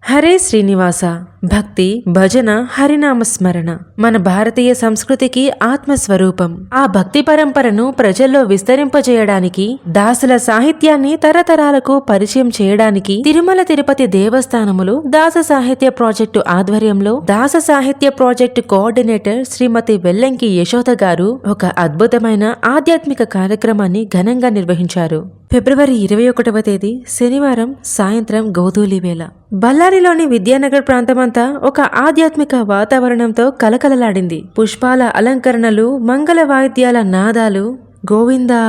హరే శ్రీనివాస భక్తి భజన హరినామస్మరణ మన భారతీయ సంస్కృతికి ఆత్మస్వరూపం. ఆ భక్తి పరంపరను ప్రజల్లో విస్తరింపజేయడానికి, దాసుల సాహిత్యాన్ని తరతరాలకు పరిచయం చేయడానికి తిరుమల తిరుపతి దేవస్థానములు దాస సాహిత్య ప్రాజెక్టు ఆధ్వర్యంలో దాస సాహిత్య ప్రాజెక్టు కోఆర్డినేటర్ శ్రీమతి వెల్లంకి యశోద గారు ఒక అద్భుతమైన ఆధ్యాత్మిక కార్యక్రమాన్ని ఘనంగా నిర్వహించారు. ఫిబ్రవరి 21వ తేదీ శనివారం సాయంత్రం గోధూలి వేళ బళ్ళారిలోని విద్యానగర్ ప్రాంతమంతా ఒక ఆధ్యాత్మిక వాతావరణంతో కలకలలాడింది. పుష్పాల అలంకరణలు, మంగళ వాయిద్యాల నాదాలు, గోవిందా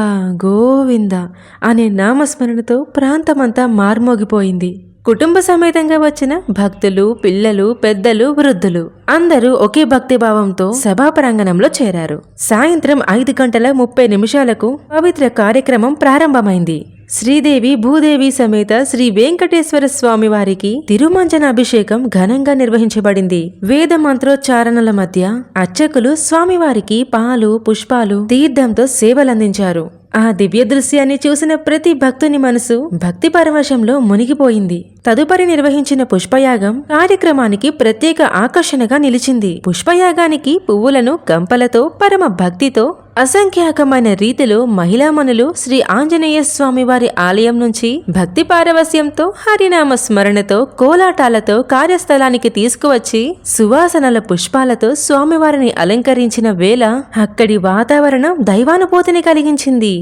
గోవిందా అనే నామస్మరణతో ప్రాంతమంతా మార్మోగిపోయింది. కుటుంబ సమేతంగా వచ్చిన భక్తులు, పిల్లలు, పెద్దలు, వృద్ధులు అందరూ ఒకే భక్తిభావంతో సభా ప్రాంగణంలో చేరారు. సాయంత్రం 5:30 పవిత్ర కార్యక్రమం ప్రారంభమైంది. శ్రీదేవి భూదేవి సమేత శ్రీ వెంకటేశ్వర స్వామి వారికి తిరుమంజనాభిషేకం ఘనంగా నిర్వహించబడింది. వేద మంత్రోచ్చారణల మధ్య అర్చకులు స్వామివారికి పాలు, పుష్పాలు, తీర్థంతో సేవలందించారు. ఆ దివ్య దృశ్యాన్ని చూసిన ప్రతి భక్తుని మనసు భక్తి పరవశంలో మునిగిపోయింది. తదుపరి నిర్వహించిన పుష్పయాగం కార్యక్రమానికి ప్రత్యేక ఆకర్షణగా నిలిచింది. పుష్పయాగానికి పువ్వులను గంపలతో పరమ భక్తితో అసంఖ్యాకమైన రీతిలో మహిళామణులు శ్రీ ఆంజనేయ స్వామి వారి ఆలయం నుంచి భక్తి పారవస్యంతో హరినామ స్మరణతో కోలాటాలతో కార్యస్థలానికి తీసుకువచ్చి సువాసనల పుష్పాలతో స్వామివారిని అలంకరించిన వేళ అక్కడి వాతావరణం దైవానుభూతిని కలిగించింది.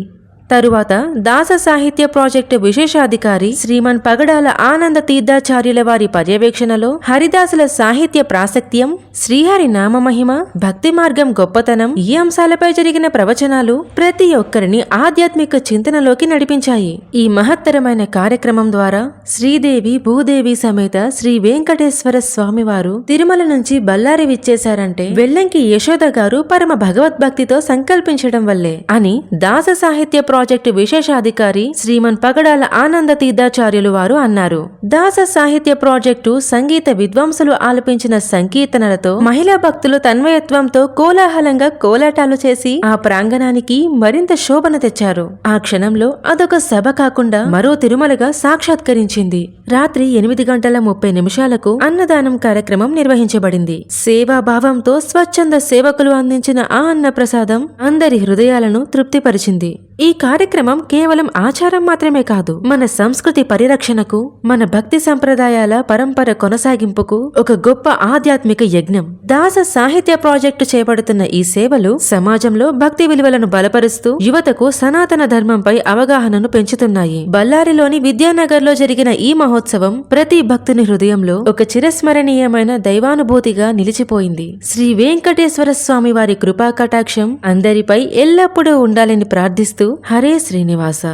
తరువాత దాస సాహిత్య ప్రాజెక్టు విశేషాధికారి శ్రీమన్ పగడాల ఆనంద తీర్థాచార్యుల వారి పర్యవేక్షణలో హరిదాసుల సాహిత్య ప్రాశస్త్యం, శ్రీహరి నామమహిమ, భక్తి మార్గం గొప్పతనం ఈ అంశాలపై జరిగిన ప్రవచనాలు ప్రతి ఒక్కరిని ఆధ్యాత్మిక చింతనలోకి నడిపించాయి. ఈ మహత్తరమైన కార్యక్రమం ద్వారా శ్రీదేవి భూదేవి సమేత శ్రీ వెంకటేశ్వర స్వామివారు తిరుమల నుంచి బళ్ళారి విచ్చేశారంటే వెల్లంకి యశోద గారు పరమ భగవద్భక్తితో సంకల్పించడం వల్లే అని దాస సాహిత్య ప్రాజెక్టు విశేషాధికారి శ్రీమన్ పగడాల ఆనంద తీర్థాచార్యులు వారు అన్నారు. దాస సాహిత్య ప్రాజెక్టు సంగీత విద్వాంసులు ఆలపించిన సంకీర్తనలతో మహిళా భక్తులు తన్మయత్వంతో కోలాహలంగా కోలాటాలు చేసి ఆ ప్రాంగణానికి మరింత శోభన తెచ్చారు. ఆ క్షణంలో అదొక సభ కాకుండా మరో తిరుమలగా సాక్షాత్కరించింది. రాత్రి 8:30 అన్నదానం కార్యక్రమం నిర్వహించబడింది. సేవాభావంతో స్వచ్ఛంద సేవకులు అందించిన ఆ అన్న ప్రసాదం అందరి హృదయాలను తృప్తిపరిచింది. ఈ కార్యక్రమం కేవలం ఆచారం మాత్రమే కాదు, మన సంస్కృతి పరిరక్షణకు, మన భక్తి సంప్రదాయాల పరంపర కొనసాగింపుకు ఒక గొప్ప ఆధ్యాత్మిక యజ్ఞం. దాస సాహిత్య ప్రాజెక్టు చేపడుతున్న ఈ సేవలు సమాజంలో భక్తి విలువలను బలపరుస్తూ యువతకు సనాతన ధర్మంపై అవగాహనను పెంచుతున్నాయి. బళ్ళారిలోని విద్యానగర్లో జరిగిన ఈ మహోత్సవం ప్రతి భక్తుని హృదయంలో ఒక చిరస్మరణీయమైన దైవానుభూతిగా నిలిచిపోయింది. శ్రీ వెంకటేశ్వర స్వామి వారి కృపా కటాక్షం అందరిపై ఎల్లప్పుడూ ఉండాలని ప్రార్థిస్తూ హరే శ్రీనివాస.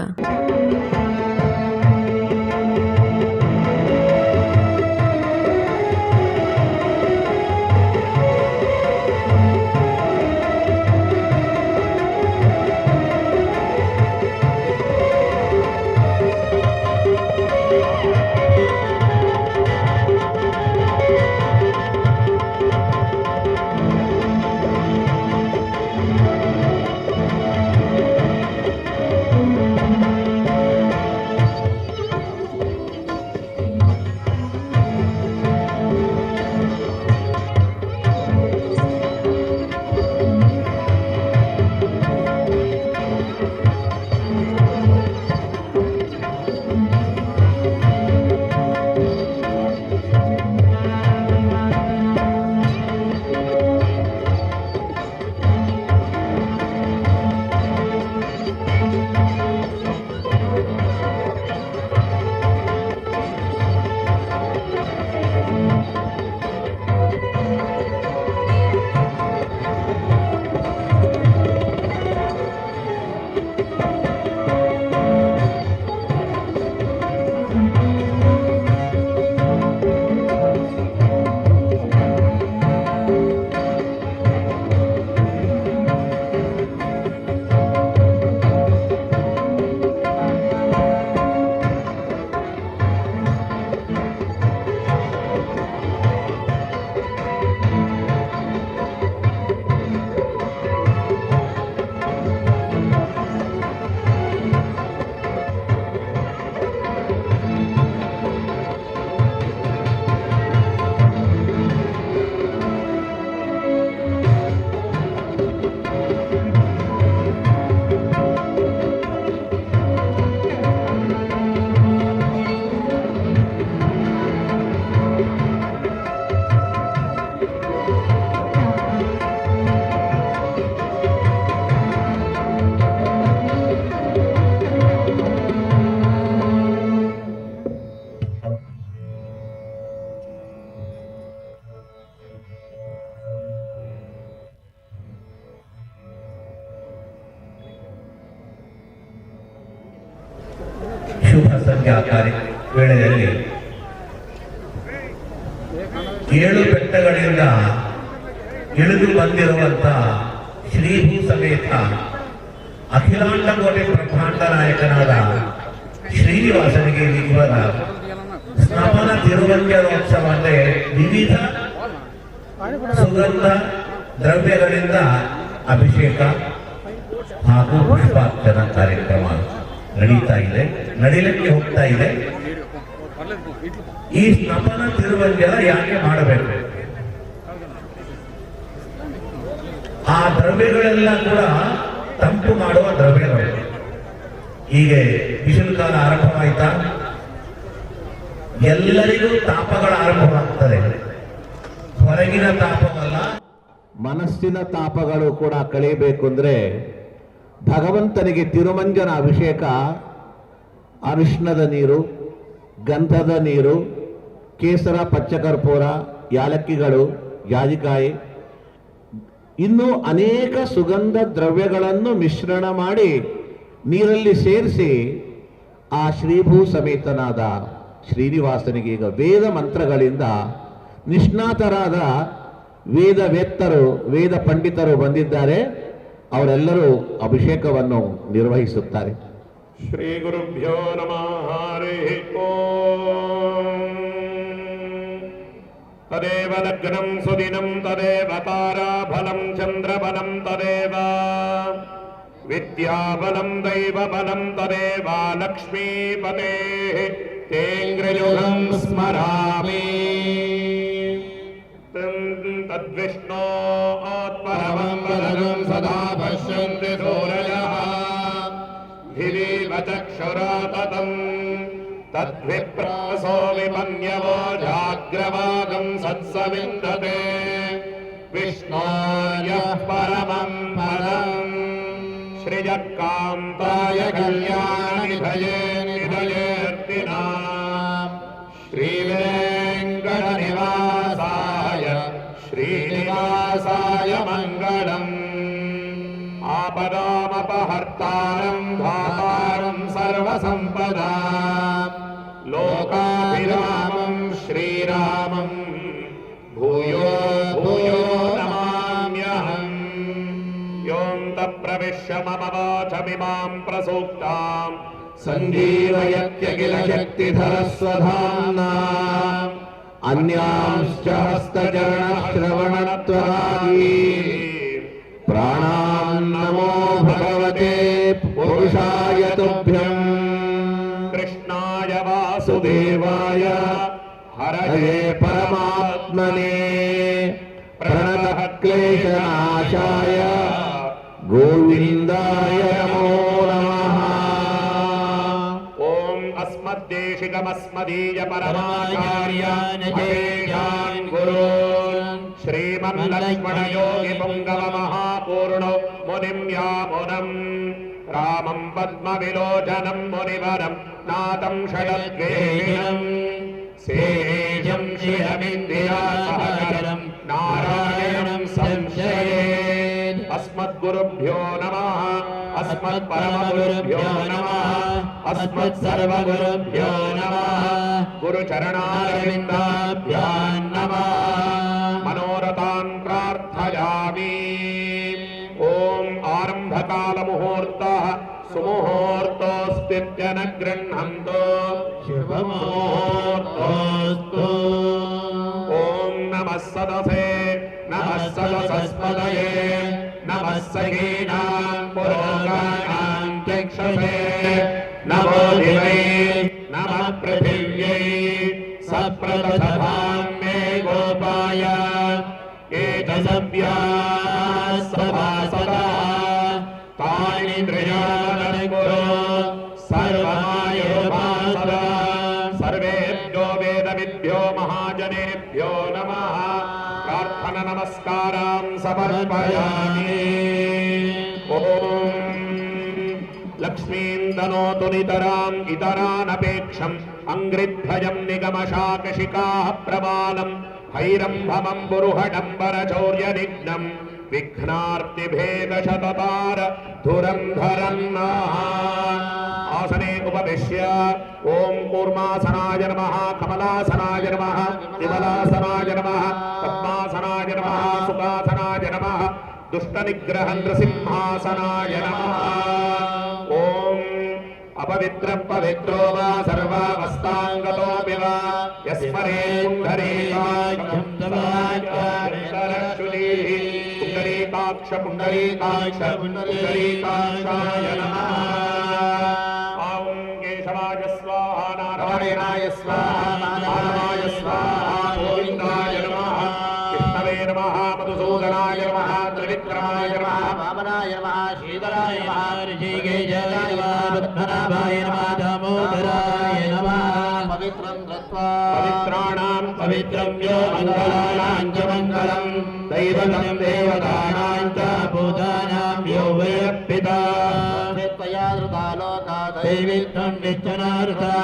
ಸಂಧ್ಯಾ ವೇಳೆಯಲ್ಲಿ 7 ಬೆಟ್ಟಗಳಿಂದ ಇಳಿದು ಬಂದಿರುವಂತ ಶ್ರೀಭೂ ಸಮೇತ ಅಖಿಲಾಂಡ ಕೋಟಿ ಬ್ರಹ್ಮಾಂಡ ನಾಯಕನಾದ ಶ್ರೀನಿವಾಸನಿಗೆ ಇವರ ಸ್ನಪನ ತಿರುವಂಜನೋತ್ಸವ ಅಂದರೆ ವಿವಿಧ ಸುಗಂಧ ದ್ರವ್ಯಗಳಿಂದ ಅಭಿಷೇಕ ಹಾಗೂ ಪುಷ್ಪಾರ್ಚನಾ ಕಾರ್ಯಕ್ರಮ ನಡೀಲಿಕ್ಕೆ ಹೋಗ್ತಾ ಇದೆ. ಈ ಸ್ನಪನ ತಿರುವಂಜನ ಯಾಕೆ ಮಾಡಬೇಕು? ಆ ದ್ರವ್ಯಗಳೆಲ್ಲ ಕೂಡ ತಂಪು ಮಾಡುವ ದ್ರವ್ಯಗಳು. ಹೀಗೆ ಬಿಸಿಲು ಕಾಲ ಆರಂಭವಾಯ್ತಾ, ಎಲ್ಲರಿಗೂ ತಾಪಗಳ ಆರಂಭವಾಗ್ತದೆ. ಹೊರಗಿನ ತಾಪವಲ್ಲ, ಮನಸ್ಸಿನ ತಾಪಗಳು ಕೂಡ ಕಳೆಯಬೇಕು ಅಂದರೆ ಭಗವಂತನಿಗೆ ತಿರುಮಂಜನ ಅಭಿಷೇಕ ಅರಿಶಿಣದ ನೀರು, ಗಂಧದ ನೀರು, ಕೇಸರ, ಪಚ್ಚಕರ್ಪೂರ, ಯಾಲಕ್ಕಿಗಳು, ಜಾಜಿಕಾಯಿ, ಇನ್ನೂ ಅನೇಕ ಸುಗಂಧ ದ್ರವ್ಯಗಳನ್ನು ಮಿಶ್ರಣ ಮಾಡಿ ನೀರಲ್ಲಿ ಸೇರಿಸಿ ಆ ಶ್ರೀಭೂ ಸಮೇತನಾದ ಶ್ರೀನಿವಾಸನಿಗೆ ಈಗ ವೇದ ಮಂತ್ರಗಳಿಂದ ನಿಷ್ಣಾತರಾದ ವೇದವೇತ್ತರು, ವೇದ ಪಂಡಿತರು ಬಂದಿದ್ದಾರೆ. ಅವರೆಲ್ಲರೂ ಅಭಿಷೇಕವನ್ನು ನಿರ್ವಹಿಸುತ್ತಾರೆ. ಶ್ರೀ ಗುರುಭ್ಯೋ ನಮಃ. ಹರಿ ಓಂ. ತದೇವ ಲಗ್ನಂ ಸುದಿನಂ ತದೇವ ತಾರಾಬಲಂ ಚಂದ್ರಬಲಂ ತದೇವ ವಿದ್ಯಾಬಲಂ ದೈವಬಲಂ ತದೇವ ಲಕ್ಷ್ಮೀಪತೆ ತೇಂಗ್ರಯುಗಂ ಸ್ಮರಾಮಿ. ತದ್ವಿಷ್ಣೋ ಪರಮಂ ಪದಂ ಸದಾ ಪಶ್ಯಂತಿ ಸೂರಯಃ ಧಿರೇವ ಚಕ್ಷುರಾ ತತಂ ತದ್ವಿಪ್ರಾಸೋ ವಿಪನ್ಯವೋ ಜಾಗ್ರವಾಗಂ ಸತ್ಸವಿಂದತೆ ವಿಷ್ಣೋರ್ಯಃ ಪರಮಂ ಪದಂ ಶ್ರೀಯಕಾಂತಾಯ ಕಲ್ಯಾಣಿಧಯೇ ನಿಧಯೇರ್ತಿನಾಂ ಶ್ರೀವೇಂಕಟನಿವಾಸಾಯ ಶ್ರೀನಿವಾಸಾಯ ಮಂಗಳಂ. आपदामपहर्तारं धातारं सर्वसम्पदां लोकाभिरामं श्रीरामं भूयो भूयो नमाम्यहम्. योऽन्तः प्रविश्य मम वाचमिमां प्रसूक्तां सञ्जीवयत्यखिल शक्तिधरस्वधाम्ना अन्यांश्च हस्तचरणश्रवणत्वरागी प्राणान्नमो भगवते पुरुषाय तुभ्यम्. कृष्णाय वासुदेवाय हरये परमात्मने प्रणतः क्लेशनाशाय गोविन्दाय नमो नमः. ॐ अस्मद्देशिकमस्मदीय परमाचार्यान् गुरून् श्रीमन्लक्ष्मण योगि पुंगव महापूर्णो मुनिं यामुनं रामं पद्मविलोचनं मुनिवरं नाथं षडद्वेषिणं सेजं शिरमिन्द्रियासहकरं नारायणं संशये. अस्मद्गुरुभ्यो नमः, अस्मत्परमगुरुभ्यो नमः, अस्मत्सर्वगुरुभ्यो नमः, गुरुचरणारविन्दाभ्यां नमः. मनोरथान् प्रार्थयामि. ॐ आरम्भकालमुहूर्तः सुमुहूर्तोऽस्तीत्य न गृह्णन्तु शुभमुहूर्तोऽस्तु. ॐ नमः सदसे नमः सदसस्पदये नमः सगीनां पुरोगानां चक्षुषे नमो दिवै नमः पृथिव्यै सप्रदसभां मे गोपाय एतसव्याः सभासदा तानि त्रियानकुरु सर्वमायुर्भासदा. सर्वेभ्यो वेदविद्भ्यो महाजनेभ्यो नमः. प्रार्थना नमस्कारां समर्पयामि. ॐ लक्ष्मीं तनोतु नितराम् इतरानपेक्षम् अङ्घ्रिद्वयं निगमशाकशिकाः प्रबालम् हैरम्भमं बुरुहडम्बरचौर्यनिघ्नं विघ्नार्तिभेदशततार धुरन्धरन्नः आसने उपविश्य ओम कूर्मासनाय नमः, कमलासनाय नमः, विमलासनाय नमः, पद्मासनाय नमः, सुखासनाय नमः, दुष्टनिग्रह नृसिंहासनाय नमः। ओम अपवित्र पवित्रो वा सर्वावस्थांगतोऽपि वा यस्मरे पुण्डरीकाक्षाय नमः। ॐ केशवाय स्वाहा, नारायणाय स्वाहा, माधवाय स्वाहा, गोविन्दाय नमः, विष्णवे नमः, मधुसूदनाय नमः, त्रिविक्रमाय नमः, वामनाय नमः, श्रीधराय नमः, ऋषिकेशाय नमः, पद्मनाभाय नमः, दामोदराय नमः। पवित्रं दत्त्वा पवित्राणां पवित्रं यो मङ्गलानां च मङ्गलं, दैवतं देवतानां च भूतानां यो वैरप्पिता। त्वया धृता लोका दैवित्वं नित्यनारुता,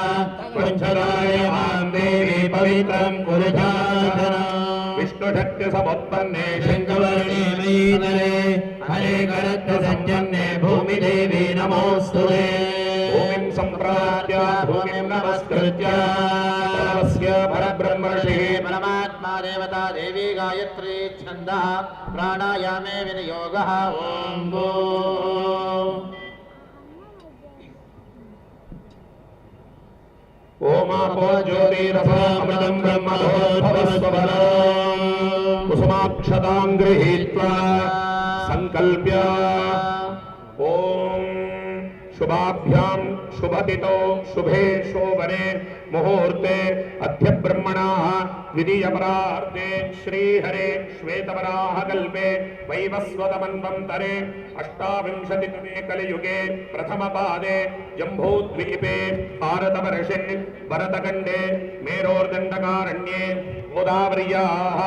वञ्चनाय मां देवी पवित्रं कुरुजातनं। विष्णुशक्तिसमुत्पन्ने शङ्खवर्णे मयीतले, अनेकरत्नसञ्जन्ये भूमिदेवी नमोऽस्तुते। भूमिं सम्प्राप्य भूमिं नमस्कृत्य प्रणवस्य परब्रह्मर्षिः परमात्मा देवता देवी गायत्री छन्दः प्राणायामे विनियोगः। ॐ भू ओमापो ज्योतिरसोऽमृतं ब्रह्मभोद्भवस्वबलं कुसुमाक्षतां गृहीत्वा संकल्प्य ॐ शुभाभ्यां शुभतितो शुभे शोभने मुहूर्ते अद्य ब्रह्मणाः द्वितीयपरार्धे श्रीहरे श्वेतवराहकल्पे वैवस्वतमन्वन्तरे अष्टाविंशतितमे कलियुगे प्रथमपादे जम्बूद्वीपे भारतवर्षे भरतखण्डे मेरोर्दण्डकारण्ये गोदावर्याः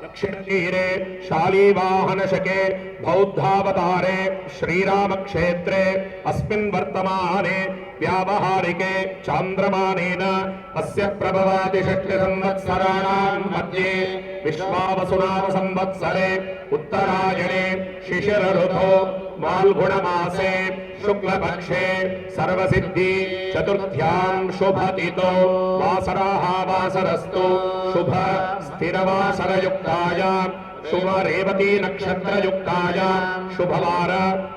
दक्षिणतीरे शालीवाहनशके बौद्धावतारे श्रीरामक्षेत्रे अस्मिन् वर्तमाने व्यावहारिके चान्द्रमानेन अस्य प्रभवादिषष्टिसंवत्सराणां मध्ये विश्वावसुनाम संवत्सरे उत्तरायणे शिशिरऋतौ माल्गुणमासे शुक्लपक्षे सर्वसिद्धि चतुर्थ्यां शुभतिथौ वासराः वासरस्तु शुभ स्थिरवासरयुक्तायां शुभ रेवती नक्षत्रयुक्तायां शुभवार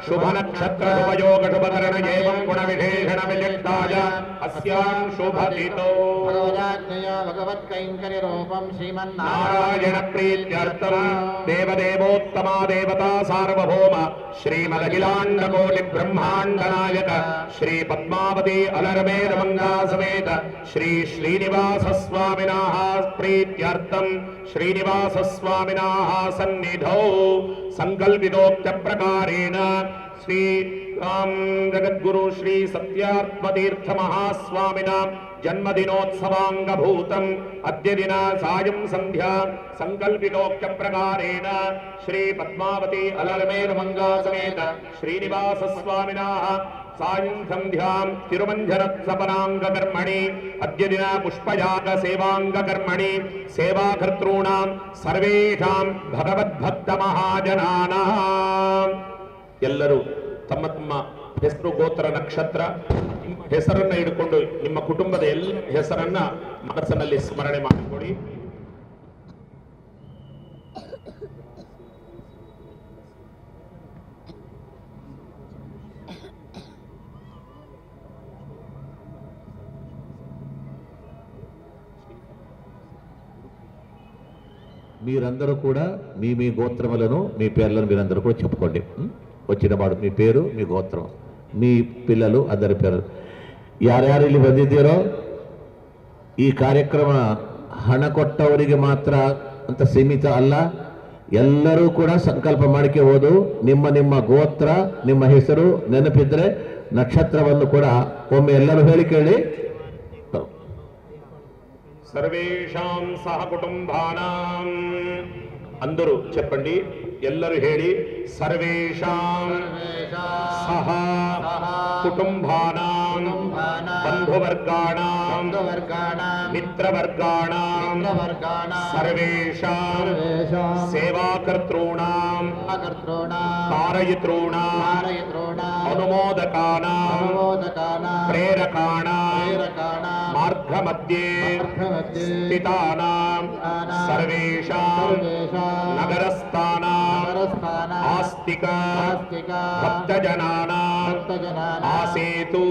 शुभ नक्षत्र शुभयोग शुभकरण एवं गुण विशेषण विशिष्टायां अस्यां शुभतिथौ भगवत्कैंकर्य रूपं श्रीमन्नारायण प्रीत्यर्थं देवदेवोत्तमा देवता सार्वभौम श्रीमदखिलाण्डकोटि ब्रह्माण्ड नायक श्री पद्मावती अलरमेर मंगा समेत श्री श्रीनिवास स्वामिनाः प्रीत्यर्थं श्रीनिवास स्वामिनाः सन्निधौ संकल्पितोक्त प्रकारेण श्री जगद्गुरु श्री सत्यात्मतीर्थ महास्वामिनां जन्मदिनोत्सवांगभूतम् अद्य दिन सायं संध्या संकल्पितोक्त प्रकारेण श्री पद्मावती अलरमेर मंगा समेत श्रीनिवास स्वामिनाः सायं संध्यां तिरुमञ्जनोत्सवांगकर्मणि अद्य दिन पुष्पयाग सेवांगकर्मणि सेवाकर्तॄणां सर्वेषां भगवद्भक्त महाजनानां ಎಲ್ಲರೂ ತಮ್ಮ ತಮ್ಮ ಹೆಸರು ಗೋತ್ರ ನಕ್ಷತ್ರ ಹೆಸರನ್ನ ಹಿಡ್ಕೊಂಡು ನಿಮ್ಮ ಕುಟುಂಬದ ಎಲ್ಲ ಹೆಸರನ್ನ ಮನಸ್ಸಿನಲ್ಲಿ ಸ್ಮರಣೆ ಮಾಡಿಕೊಳ್ಳಿ. మీరందరూ కూడా మీ గోత్రములను మీ పేర్లను మీరందరూ కూడా చెప్పుకోండి. వచ్చిన వాడు మీ పేరు మీ గోత్రం మీ పిల్లలు అందరి పేరు ಯಾರ್ಯಾರು ಇಲ್ಲಿ ಬಂದಿದ್ದೀರೋ ಈ ಕಾರ್ಯಕ್ರಮ ಹಣ ಕೊಟ್ಟವರಿಗೆ ಮಾತ್ರ ಅಂತ ಸೀಮಿತ ಅಲ್ಲ. ಎಲ್ಲರೂ ಕೂಡ ಸಂಕಲ್ಪ ಮಾಡಿಕೊಳ್ಳಬಹುದು. ನಿಮ್ಮ ನಿಮ್ಮ ಗೋತ್ರ ನಿಮ್ಮ ಹೆಸರು ನೆನಪಿದ್ರೆ ನಕ್ಷತ್ರವನ್ನು ಕೂಡ ಒಮ್ಮೆ ಎಲ್ಲರೂ ಹೇಳಿ ಕೇಳಿ. ಸರ್ವೇಷಾಂ ಸಹ ಕುಟುಂಬಾನಾಂ అందరూ చెప్పండి, ಎಲ್ಲರೂ ಹೇಳಿ. ಸರ್ವೇಷಾಂ ಸಹ ಕುಟುಂಬಾನಾಂ ಬಂಧುವರ್ಗಾಣಾಂ ಮಿತ್ರವರ್ಗಾಣಾಂ ಸರ್ವೇಷಾಂ ಸೇವಾಕರ್ತॄಣಾಂ ಕಾರಯಿತॄಣಾಂ ಅನುಮೋದಕಾನಾಂ ಪ್ರೇರಕಾಣಾಂ ಮಾರ್ಗಮಧ್ಯೆ ಸ್ಥಿತಾನಾಂ ಸರ್ವೇಷಾಂ ನಗರಸ್ಥಾನಾಂ ಆಸ್ತಿಕ ಭಕ್ತಜನಾನಾಂ ಆಸೇತು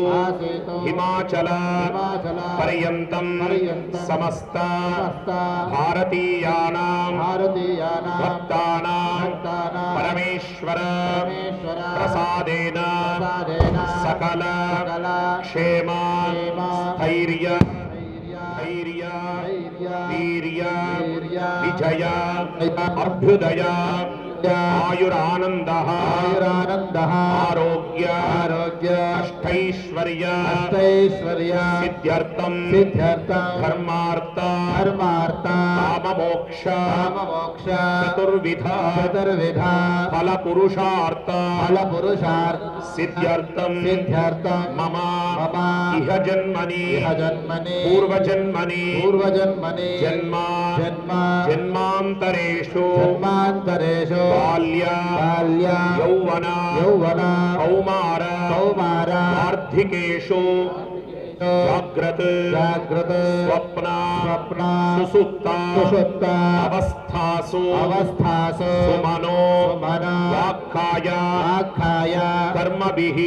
ಹಿಮಾಚಲ ಪರ್ಯಂತಂ ಸಮಸ್ತ ಭಾರತೀಯಾನಾಂ ಭಕ್ತಾನಾಂ ಪರಮೇಶ್ವರ ಪ್ರಸಾದೇನ ಸಕಲ ಕ್ಷೇಮ ಸ್ಥೈರ್ಯ ವೀರ್ಯ ವಿಜಯ ಅಭ್ಯುದಯ ಆಯುರಾನಂದ ಆರೋಗ್ಯ ಅಷ್ಟೈಶ್ವರ್ಯ ಸಿದ್ಧ್ಯರ್ಥಂ ಧರ್ಮಾರ್ಥ ಕಾಮಮೋಕ್ಷ ಚತುರ್ವಿಧ ಫಲಪುರುಷಾರ್ಥ ಸಿದ್ಧ್ಯರ್ಥಂ ಮಮ ಇಹ ಜನ್ಮನಿ ಪೂರ್ವಜನ್ಮನಿ ಜನ್ಮ ಜನ್ಮಾಂತರೇಷು ಬಾಲ್ಯ ಯೌವನ ಕೌಮಾರ ವಾರ್ಧಿಕೇಷು ಜಾಗ್ರತ್ ಸ್ವಪ್ನ ಸುಸುಪ್ತ ಅವಸ್ಥಾಸು ಸುಮನೋ ವಾಕ್ಕಾಯ ಕರ್ಮಭಿಃ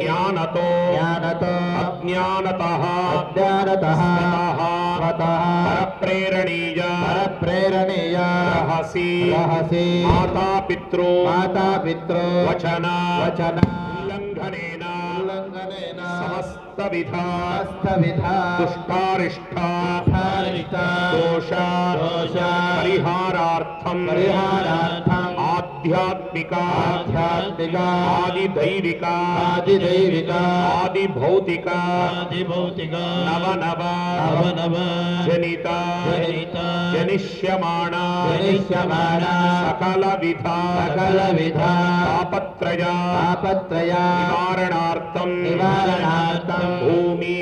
ಜ್ಞಾನತೋ ಅಜ್ಞಾನತಃ ಸ್ವತಃ ಪರಪ್ರೇರಣೀಯ ರಹಸಿ ಮಾತಾಪಿತೃ ವಚನ ಉಲ್ಲಂಘನೇನ ಸಮಸ್ತವಿಧ ದುಷ್ಟಾರಿಷ್ಟ ದೋಷ ಪರಿಹಾರಾರ್ಥಂ ಆಧ್ಯಾತ್ಮಿಕ ಆದಿದೈವಿಕ ಆದಿಭೌತಿಕ ನವ ಜನಿತ ಜನಿಷ್ಯಮಾಣ ಸಕಲ ವಿಧ ತಾಪತ್ರಯ ನಿವಾರಣಾರ್ಥಂ ಭೂಮಿ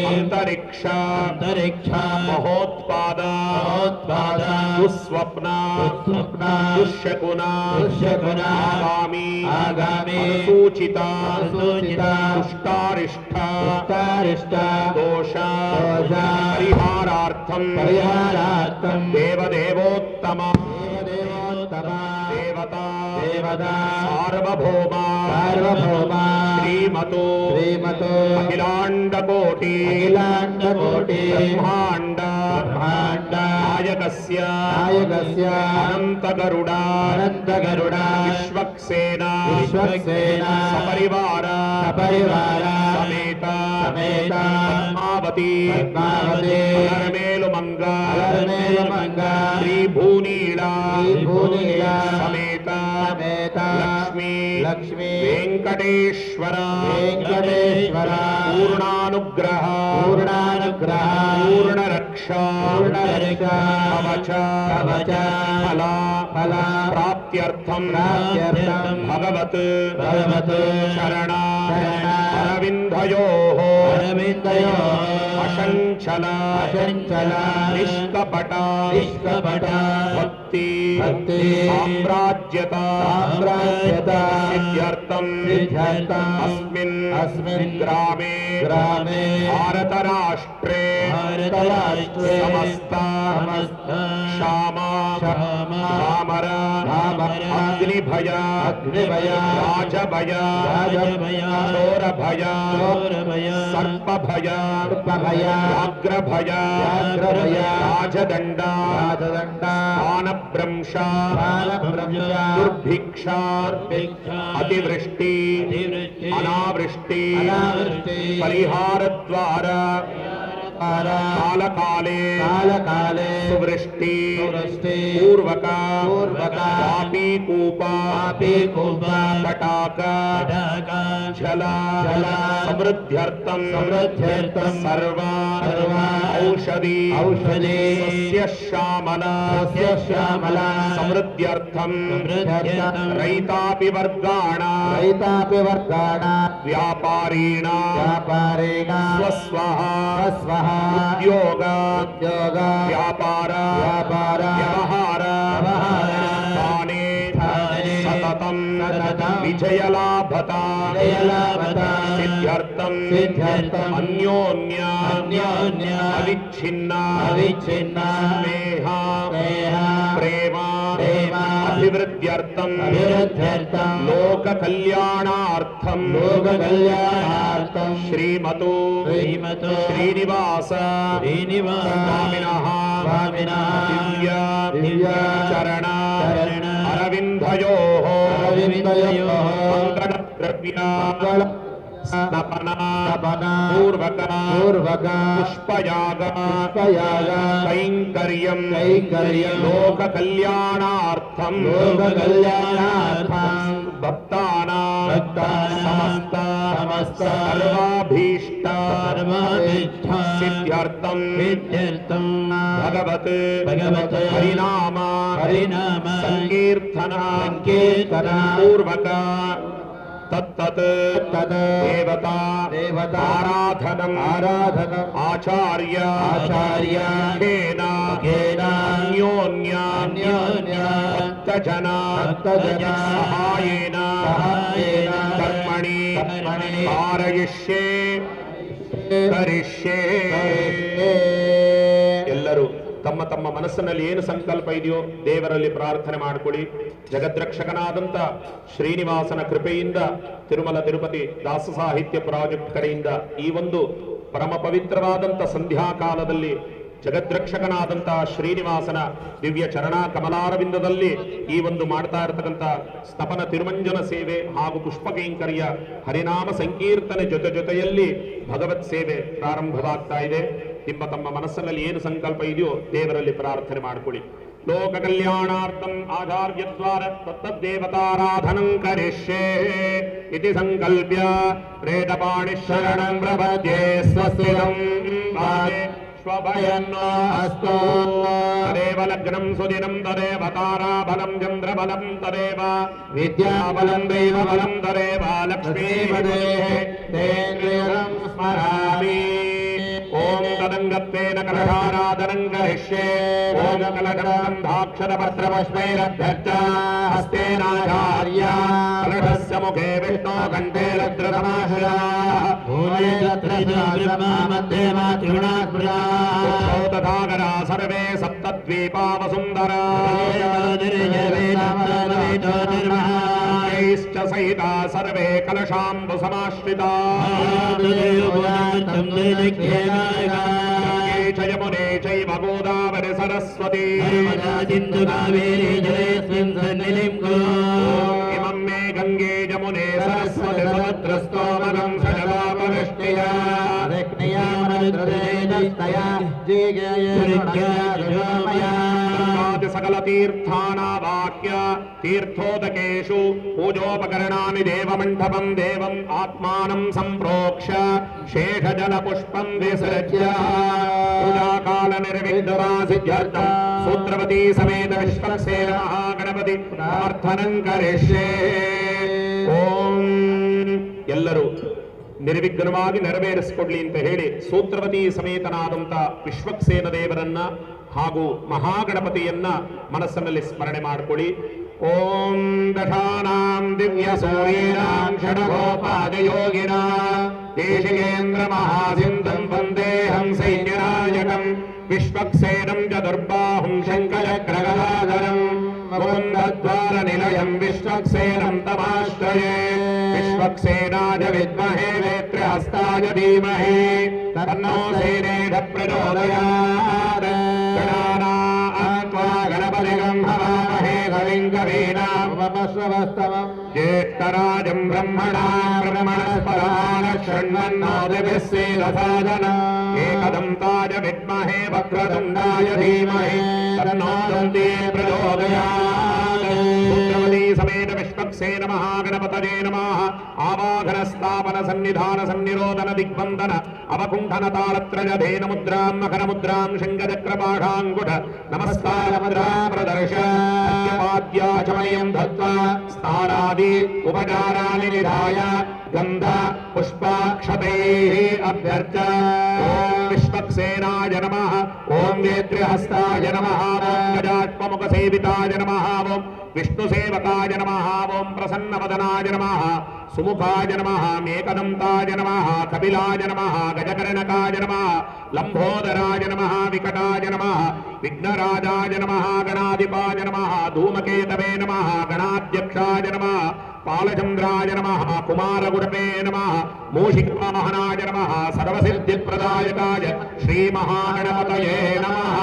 ಅಂತರಿಕ್ಷ ಮಹೋತ್ಪಾದ ದುಸ್ವಪ್ನ ದುಶ್ಶಕುನ ಆಗಾಮಿ ಅನುಸೂಚಿತ ದುಷ್ಟಾರಿಷ್ಟ ದೋಷ ಪರಿಹಾರಾರ್ಥಂ ದೇವದೇವೋತ್ತಮ ದೇವತಾ ಸಾರ್ವಭೌಮ ಶ್ರೀಮತೋ ಅಖಿಲಾಂಡಕೋಟಿ ಬ್ರಹ್ಮಾಂಡ ನಾಯಕಸ್ಯ ಅನಂತಗರುಡ ವಿಶ್ವಕ್ಸೇನ ಸಪರಿವಾರ ಸಮೇತ ಪದ್ಮಾವತಿ ಅಲರಮೇಲುಮಂಗ ಶ್ರೀ ಭೂನೀಳ ಸಮೇತ ಲಕ್ಷ್ಮೀ ವೆಂಕಟೇಶ್ವರ ಪೂರ್ಣಾನುಗ್ರಹ ಪೂರ್ಣ ರಕ್ಷಾ ಕವಚ ಫಲ ಪ್ರಾಪ್ತ್ಯರ್ಥಂ ಭಗವತ್ ಶರಣ ಅರವಿಂದಯೋಃ ಅಚಂಚಲ ನಿಷ್ಕಪಟ ಭಕ್ತಿ ಸಾಮ್ರಾಜ್ಯತ ಸಿದ್ಧ್ಯರ್ಥಂ ಅಸ್ಮಿನ್ ಗ್ರಾಮೇ ಭಾರತರಾಷ್ಟ್ರೇ ಸಮಸ್ತ ಕ್ಷಾಮ ಭಾಮರ ಅಗ್ನಿಭಯ ರಾಜಭಯ ಚೋರಭಯ ಸರ್ಪಭಯ ವ್ಯಾಘ್ರಭಯ ರಾಜದಂಡ ಪಾನಭ್ರಂಶ ದುರ್ಭಿಕ್ಷ ಅತಿವೃಷ್ಟಿ ಅನಾವೃಷ್ಟಿ ಪರಿಹಾರದ್ವಾರ ಕಾಲಕಾಲೆ ಸುವೃಷ್ಟಿ ಪೂರ್ವಕ कूपा तटाक जल समृद्ध्यर्थम सर्व औषधि सस्य श्यामला समृद्ध्यर्थम रैतापि वर्गाणा व्यापारीणा स्वस्वः उद्योग व्यापार व्यवहार स्थाने सततं विजयलाभता सिद्ध्यर्थं अन्योन्य अविच्छिन्ना स्नेह प्रेम अभिवृद्ध्यर्थं लोक कल्याणार्थं श्रीमतो श्रीनिवास स्वामिनः दिव्य चरण अरविन्दयोः मङ्गलद्रव्य स्नपना पूर्वक पुष्पयाग कैङ्कर्यं लोक कल्याणार्थं भक्तानां समस्त सर्वाभीष्ट सिद्ध्यर्थं भगवत् हरिनाम संकीर्तन पूर्वक तत्तत् देवता आराधनम् आचार्य अन्योन्य भक्तजन सहायेन कर्मणि कारयिष्ये करिष्ये ಎಲ್ಲರೂ ತಮ್ಮ ತಮ್ಮ ಮನಸ್ಸಿನಲ್ಲಿ ಏನು ಸಂಕಲ್ಪ ಇದೆಯೋ ದೇವರಲ್ಲಿ ಪ್ರಾರ್ಥನೆ ಮಾಡಿಕೊಳ್ಳಿ. ಜಗದ್ರಕ್ಷಕನಾದಂತ ಶ್ರೀನಿವಾಸನ ಕೃಪೆಯಿಂದ ತಿರುಮಲ ತಿರುಪತಿ ದಾಸ ಸಾಹಿತ್ಯ ಪ್ರಾಜೆಕ್ಟ್ ಕಡೆಯಿಂದ ಈ ಒಂದು ಪರಮ ಪವಿತ್ರವಾದಂತ ಸಂಧ್ಯಾಕಾಲದಲ್ಲಿ ಜಗದ್ರಕ್ಷಕನಾದಂತ ಶ್ರೀನಿವಾಸನ ದಿವ್ಯ ಚರಣ ಕಮಲಾರವಿಂದದಲ್ಲಿ ಈ ಒಂದು ಮಾಡ್ತಾ ಇರತಕ್ಕಂಥ ಸ್ತಪನ ತಿರುಮಂಜನ ಸೇವೆ ಹಾಗೂ ಪುಷ್ಪಕೈಂಕರ್ಯ ಹರಿನಾಮ ಸಂಕೀರ್ತನೆ ಜೊತೆಯಲ್ಲಿ ಭಗವತ್ ಸೇವೆ ಪ್ರಾರಂಭವಾಗ್ತಾ ಇದೆ. ನಿಮ್ಮ ತಮ್ಮ ಮನಸ್ಸಿನಲ್ಲಿ ಏನು ಸಂಕಲ್ಪ ಇದೆಯೋ ದೇವರಲ್ಲಿ ಪ್ರಾರ್ಥನೆ ಮಾಡಿಕೊಳ್ಳಿ. ಲೋಕ ಕಲ್ಯಾಣಾರ್ಥಂ ಆಚಾರ್ಯದ್ವಾರ ತತ್ತದ್ದೇವತಾರಾಧನಂ ಕರಿಷ್ಯೆ ಇತಿ ಸಂಕಲ್ಪ್ಯ ಪ್ರೇತಪಾಣಿ ಶರಣಂ ಪ್ರಪದ್ಯೆ ಸ್ವಸ್ತಿರಂ ಪಾದೆ ಸ್ವಭಯನ್ನೋ ಅಸ್ತೋ ತದೇವ ಲಗ್ನಂ ಸುದಿನಂ ತದೇವ ತಾರಾಬಲಂ ಚಂದ್ರಬಲಂ ತದೇವ ವಿದ್ಯಾಬಲಂ ದೈವಬಲಂ ತದೇವ ಲಕ್ಷ್ಮೀಪದೇಃ ತೇಂದ್ರಿಯಂ ಸ್ಮರಾಮಿ. ಓಂ ತದಂಗತ್ವೇನ ಕಲಶಾರಾಧನಂ ಕರಿಷ್ಯೆ. ಓಂ ಕಲಶಗಂಧಾಕ್ಷರಪತ್ರಪುಷ್ಪೈರಭ್ಯರ್ಚ ಹಸ್ತೇನಾಚಾರ್ಯ ಕಲಶಸ್ಯ ಮುಖೇ ವಿಷ್ಣೋ ಕಂಠೇ ರುದ್ರತಮಾಶ್ರಯಃ ತಥಾಗರಾ ಸರ್ವೇ ಸಪ್ತದ್ವೀಪಾ ವಸುಂಧರಾ ಸಹಿತಾ ಸರ್ವೇ ಕಲಶಾಂಬು ಸಮಾಶ್ರಿತಾ ಯಮುನೆ ಚೈವ ಗೋದಾವರಿ ಸರಸ್ವತಿ ಇಮಂ ಮೇ ಗಂಗೆ ಯಮುನೆ ಸರಸ್ವತಿ ಸಮುದ್ರಸ್ತೋಮಗಂ ಸಜಲಾಪವೃಷ್ಟಿಯ सकल तीर्थानावाक्य तीर्थोदकेषु पूजोपकरणानि देवमण्डपं देवम् आत्मानं सम्प्रोक्ष्य शेषजलपुष्पं विसृज्य पूजाकाल निर्विघ्नसिद्ध्यर्थं सूत्रवती समेत विश्वक्सेन महागणपति प्रार्थनं करिष्ये. ओम ಎಲ್ಲರೂ ನಿರ್ವಿಘ್ನವಾಗಿ ನೆರವೇರಿಸಿಕೊಡ್ಲಿ ಅಂತ ಹೇಳಿ ಸೂತ್ರವತಿ ಸಮೇತನಾದಂತ ವಿಶ್ವಕ್ಸೇನ ದೇವರನ್ನ ಹಾಗೂ ಮಹಾಗಣಪತಿಯನ್ನ ಮನಸ್ಸಿನಲ್ಲಿ ಸ್ಮರಣೆ ಮಾಡಿಕೊಳ್ಳಿ. ಓಂ ದಶಾನಾಂ ದಿವ್ಯ ಸೂರ್ಯೇಣಾಂ ಷಡಗೋಪಾದಯೋಗಿನ ದೇಶಿಕೇಂದ್ರ ಮಹಾಸಿಂಧಂ ವಂದೇಹಂ ಸೈನ್ಯನಾಯಕಂ ವಿಶ್ವಕ್ಸೇನಂ ಚತುರ್ಬಾಹುಂ ಶಂಖಚಕ್ರಗದಾಧರಂ ಮುಕುಂದದ್ವಾರ ನಿಲಯಂ ವಿಶ್ವಕ್ಸೇನಂ ತಮಾಶ್ರಯೇ. विश्वक्सेनाय विद्महे वेत्रहस्ताय धीमहि तन्नो सेनेन प्रचोदयात्. गणानात्वा गणपतिं हवामहे कविं कवीनामुपमश्रवस्तमम् ज्येष्ठराजं ब्रह्मणस्पदान् शृण्वन्नोतिभिः सेदसादनम्. एकदन्ताय विद्महे वक्रतुण्डाय धीमहि तन्नो दन्ती प्रचोदयात्. విశ్వక్సే నమః గణపతయే నమః ఆవాహన స్థాపన సన్నిధాన సన్నిరోధన దిగ్బంధన అవకుంఠన తాళత్రయ ధేన ముద్రాం మకర ముద్రాం శంఖచక్రపాఠాంకుశ నమస్కార ముద్రా ప్రదర్శయాచమయం దత్వా స్థానాది ఉపచారాన్ని నిధాయ గంధ పుష్పాక్షతైః అభ్యర్చ ఓం విశ్వక్సేనాయ నమః ఓం వేత్రిహస్తాయ నమః ఓం గజాత్మముఖ సేవితాయ నమః ఓం విష్ణుసేవకాయ నమః ఓం ప్రసన్నవదనాయ నమః సుముఖాయ నమః మేకదంతాయ నమః కపిలాయ నమః గజకర్ణకాయ నమః లంబోదరాయ నమః వికటాయ నమః విఘ్నరాజాయ నమః గణాధిపాయ నమః ధూమకేతవే నమః గణాధ్యక్షాయ నమః పాలచంద్రాయ నమః కుమారగుడవే నమః మూషికవాహనాయ నమః సర్వసిద్ధిప్రదాయకాయ శ్రీమహాగణపతయే నమః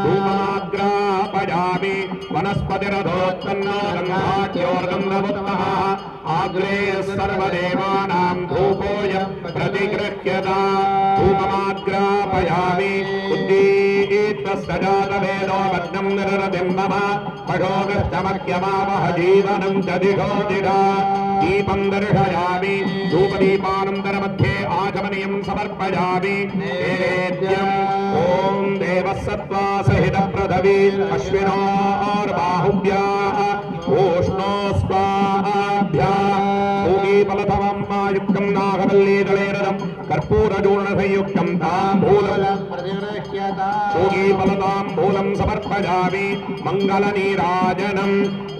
ధూపమాగ్రాపయామి వనస్పతిరథోత్పన్నో గంధాఖ్యోర్గంధముత్తమః ఆగ్రే సర్వదేవానాం ధూపోయం ప్రతిగృహ్యతా ధూపమాగ్రాపయామి ఉద్దీప్తస్సజాతవేదో భగ్నం నిరరతిం మమ పశోగస్తమఖ్యమావహ జీవనం చ దిశో దిశా దీపం దర్శయామి ధూపదీపానంతరमध्ये ఆచమనీయం సమర్పయామి నైవేద్యం ఓం దేవः సత్వా సహిత పృథివీ అశ్వినోర్బాహుభ్యాః ఓష్ణో స్వాభ్యాః భూమిఫలతమం మాయుక్తం నాగవల్లీదళేరదం కర్పూరచూర్ణసంయుక్తం తాంబూలం భూమిఫలతాంబూలం సమర్పయామి మంగళనీరాజనం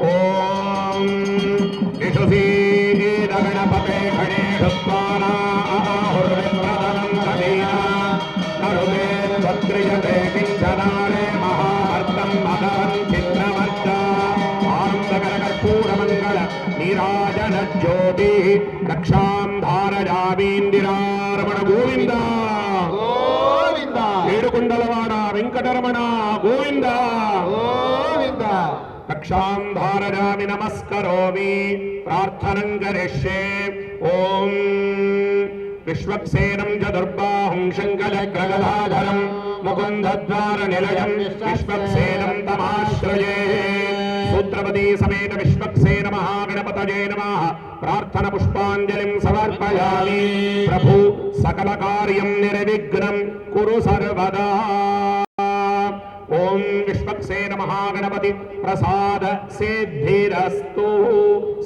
ఓం గణపతే గణేషు స్వానాహుర్విప్రదనం కవీనా కరుణే భద్రియతే కించనారే మహాభర్తం మదరం చిత్రవర్చ ఆనందకర కర్పూరమంగళ నీరాజన జ్యోతి రక్షాం ధారయామీందిరారమణ గోవింద గోవింద ఏడుకొండలవాడ వెంకటరమణ గోవింద గోవింద రక్షాం ధారయామి నమస్కరోమి ప్రార్థనం కరిష్యే ఓం విశ్వక్సేనం చతుర్బాహుం శంఖచక్రగదాధరం ముకుందద్వార నిలయం విశ్వక్సేనం తమాశ్రయే సూత్రపతి సమేత విశ్వక్సేన మహాగణపతయే నమః ప్రార్థన పుష్పాంజలిం సమర్పయామి ప్రభు సకల కార్యం నిర్విఘ్నం కురు సర్వదా ఓం విశ్వక్సేన మహాగణపతి ప్రసాద సిద్ధిరస్తు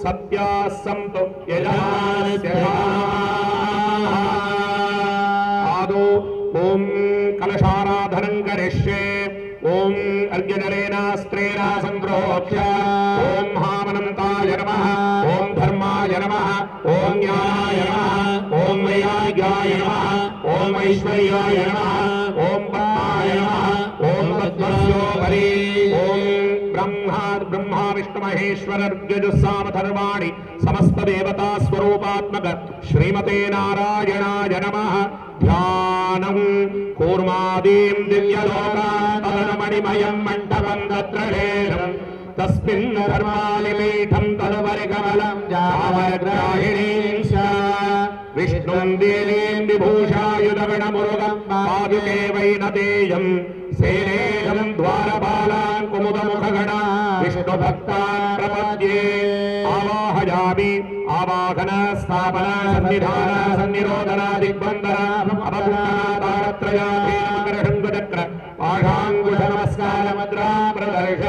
సత్యాః సంతు యజమానస్య ఆదో ఓం కలశారాధనం కరిష్యే ఓం అర్ఘ్యజలేనాస్త్రేణ సంప్రోక్ష్య ఓం మహామనంతాయ నమః ఓం ధర్మాయ నమః ఓం జ్ఞానాయ నమః ఓం వైరాగ్యాయ నమః ఓం ఐశ్వర్యాయ నమః ఓం పద్మాయ నమః ఓం పద్మస్యోపరి ఓం బ్రహ్మా విష్ణు మహేశ్వర ఋగ్యజుస్సామధర్వాణి సమస్త దేవతా స్వరూపాత్మక శ్రీమతే నారాయణాయ నమః ధ్యానం కూర్మాదీం దివ్యలోకాన్ తదనుమణిమయం మంటపం తత్రలేశం తస్మిన్ ధర్మాని పీఠం తదుపరి కమలం జామగ్రాహిణీం విష్ణుం దేవీం విభూషాయుధగణమురుగం పాదుకే వైనతేయం సేనేహం ద్వారపాలాన్ కుముదముఖగణ విష్ణుభక్తాన్ ప్రపద్యే ఆవాహయామి ఆవాహన స్థాపన సన్నిధాన సన్నిరోధన దిగ్బంధన అవపుష్కరత్రయాచక్ర పాఠాంకుశ నమస్కార ముద్రా ప్రదర్శ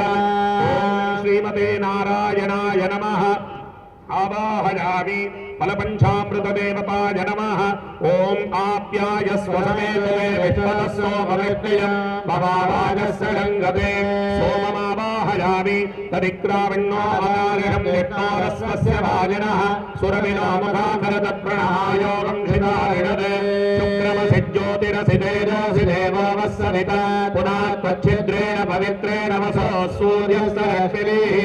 శ్రీమతే నారాయణాయ నమః ఆవాహయామి ఫలపంచామృతదేవతాయ నమః ఓం ఆప్యాయస్వ సమేతే విశ్వతస్సోమవేత్యం భవావాగస్య గంగతే సోమమావాహయామి తదిక్రావణ్ణోపకారిణం విష్ణోరస్వస్య భాజనః సురవినో ముఖాకరతత్ప్రణాయోగం క్షితారిణదే శుక్రమసి జ్యోతిరసి తేజసి దేవో వస్సవిత పునాత్వచ్ఛిద్రేణ పవిత్రేణ వసో సూర్యస్తరశ్మిభిః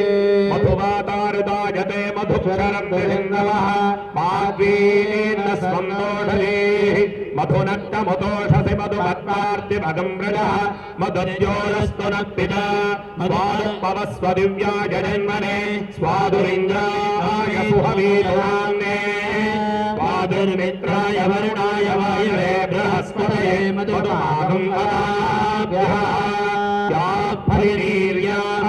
మధువాతారుదాయతే మధుక్షరం హిందవః మాద్వీన స్వందోషధీః మధునక్తముతోషసి మధుమత్పార్తిభగం వ్రజః మధుజ్యోరస్తు నక్తితా స్వాదుపవస్వ దివ్యాయ జన్మనే స్వాదురింద్రాయ సుహవీరుణాన్నే స్వాదుర్మిత్రాయ వరుణాయ వాయవే బృహస్పతయే మధుమాగం పదాభ్యః యాః పరినీర్యాః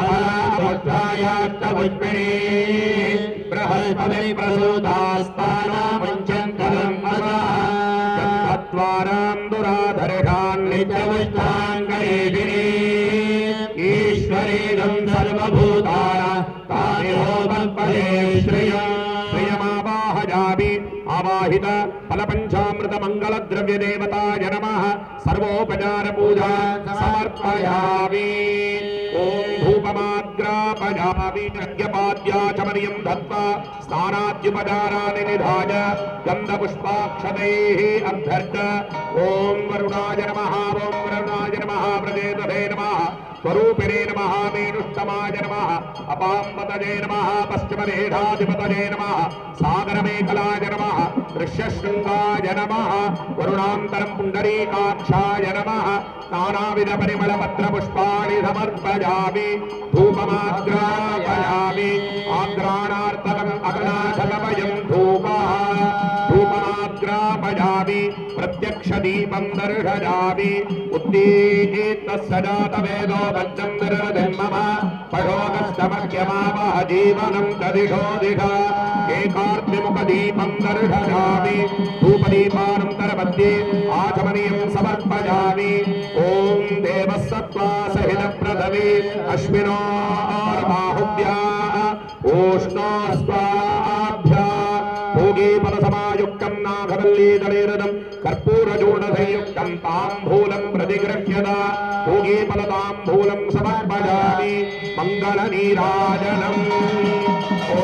ध्यायाष्टपुष्पिणी बृहस्पति प्रसूतास्ताना पञ्चन्तरम् तत्त्वानां दुराधर्षान् नित्यमुष्टाङ्गरेषिणी ईश्वरीदं सर्वभूतानां तामिहोपत्पदे श्रियमावाहयामि आवाहित फलपञ्चामृत मंगल द्रव्य देवताय नमः सर्वोपचार पूजा समर्पयामि ओम धूपमाग्रापयामि यज्ञपाद्याचमनीयं दत्त्वा स्नानाद्युपचाराणि निधाय गन्धपुष्पाक्षतैः अभ्यर्थ ओम वरुणाय नमः प्रदेतवे नमः स्वरूपिणे नमः मेनुष्टमाय नमः अपाम्पतये नमः पश्चिमदेशाधिपतये नमः सागरमेखलाय नमः ऋष्यशृङ्गाय नमः वरुणान्तरं पुण्डरीकाक्षाय नमः नानाविधपरिमलपत्रपुष्पाणि समर्पयामि धूपमाग्रापयामि आग्राणार्थकम् अग्नाशकमयं धूपमाग्रापयामि प्रत्यक्षदीपं दर्शयामि उद्दीतस्य जातवेदो वज्रं निर्वृतिर्मम पशोकस्तमख्यमावह जीवनं ददिशो दिशा एकार्तिमुखदीपं दर्शयामि धूपदीपानन्तरमध्ये आचमनीयं समर्पयामि ॐ देवः सत्त्वा सहितप्रथमे अश्विनोर्बाहुभ्यः ओष्णोस्वाभ्यः भोगीफलसमायुक्तं नागवल्लीदलेरदं कर्पूरजूडसंयुक्तं ताम्बूलं प्रतिगृह्यता भोगीफलताम्बूलं समर्पयामि मङ्गलनीराजनम् ॐ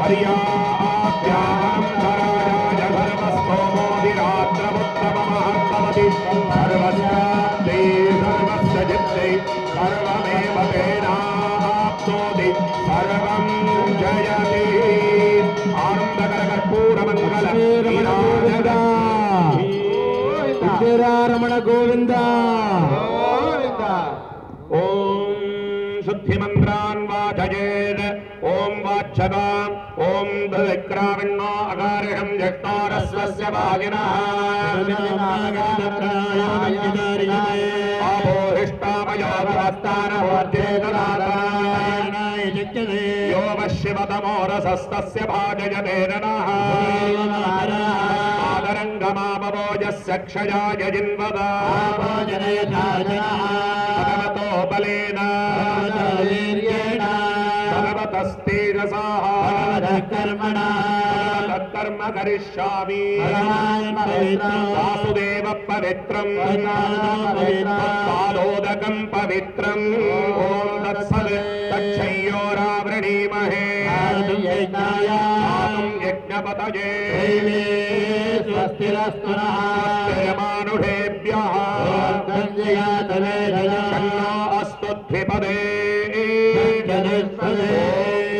पर्याप्याहं धराजाय धर्मस्तोमोदिरात्रमुत्तममहत्तमति सर्वस्याब्दे सर्वस्य चित्ते सर्वमेव तेनाप्नोति सर्वं जयति रमण गोविंद ओम शुद्धिमन्त्रान् वाचयेत् ओम वाच्यताम् ओम विक्राविण्णो अकारिषं जष्टारस्वस्य भागिनः यो वशिवतमोरसस्तस्य भाजयते नः आदरङ्गमामवोजस्य क्षयाय जिन्वदा भगवतो बलेन भगवतस्तेजसा कर्म करिष्यामि वासुदेव पवित्रं पादोदकं पवित्रम् ॐ तत्सत् तच्छय्योरावृणीमहे यज्ञपतये स्वस्तिरमानुषेभ्यः तन्नो अस्तुद्धिपदे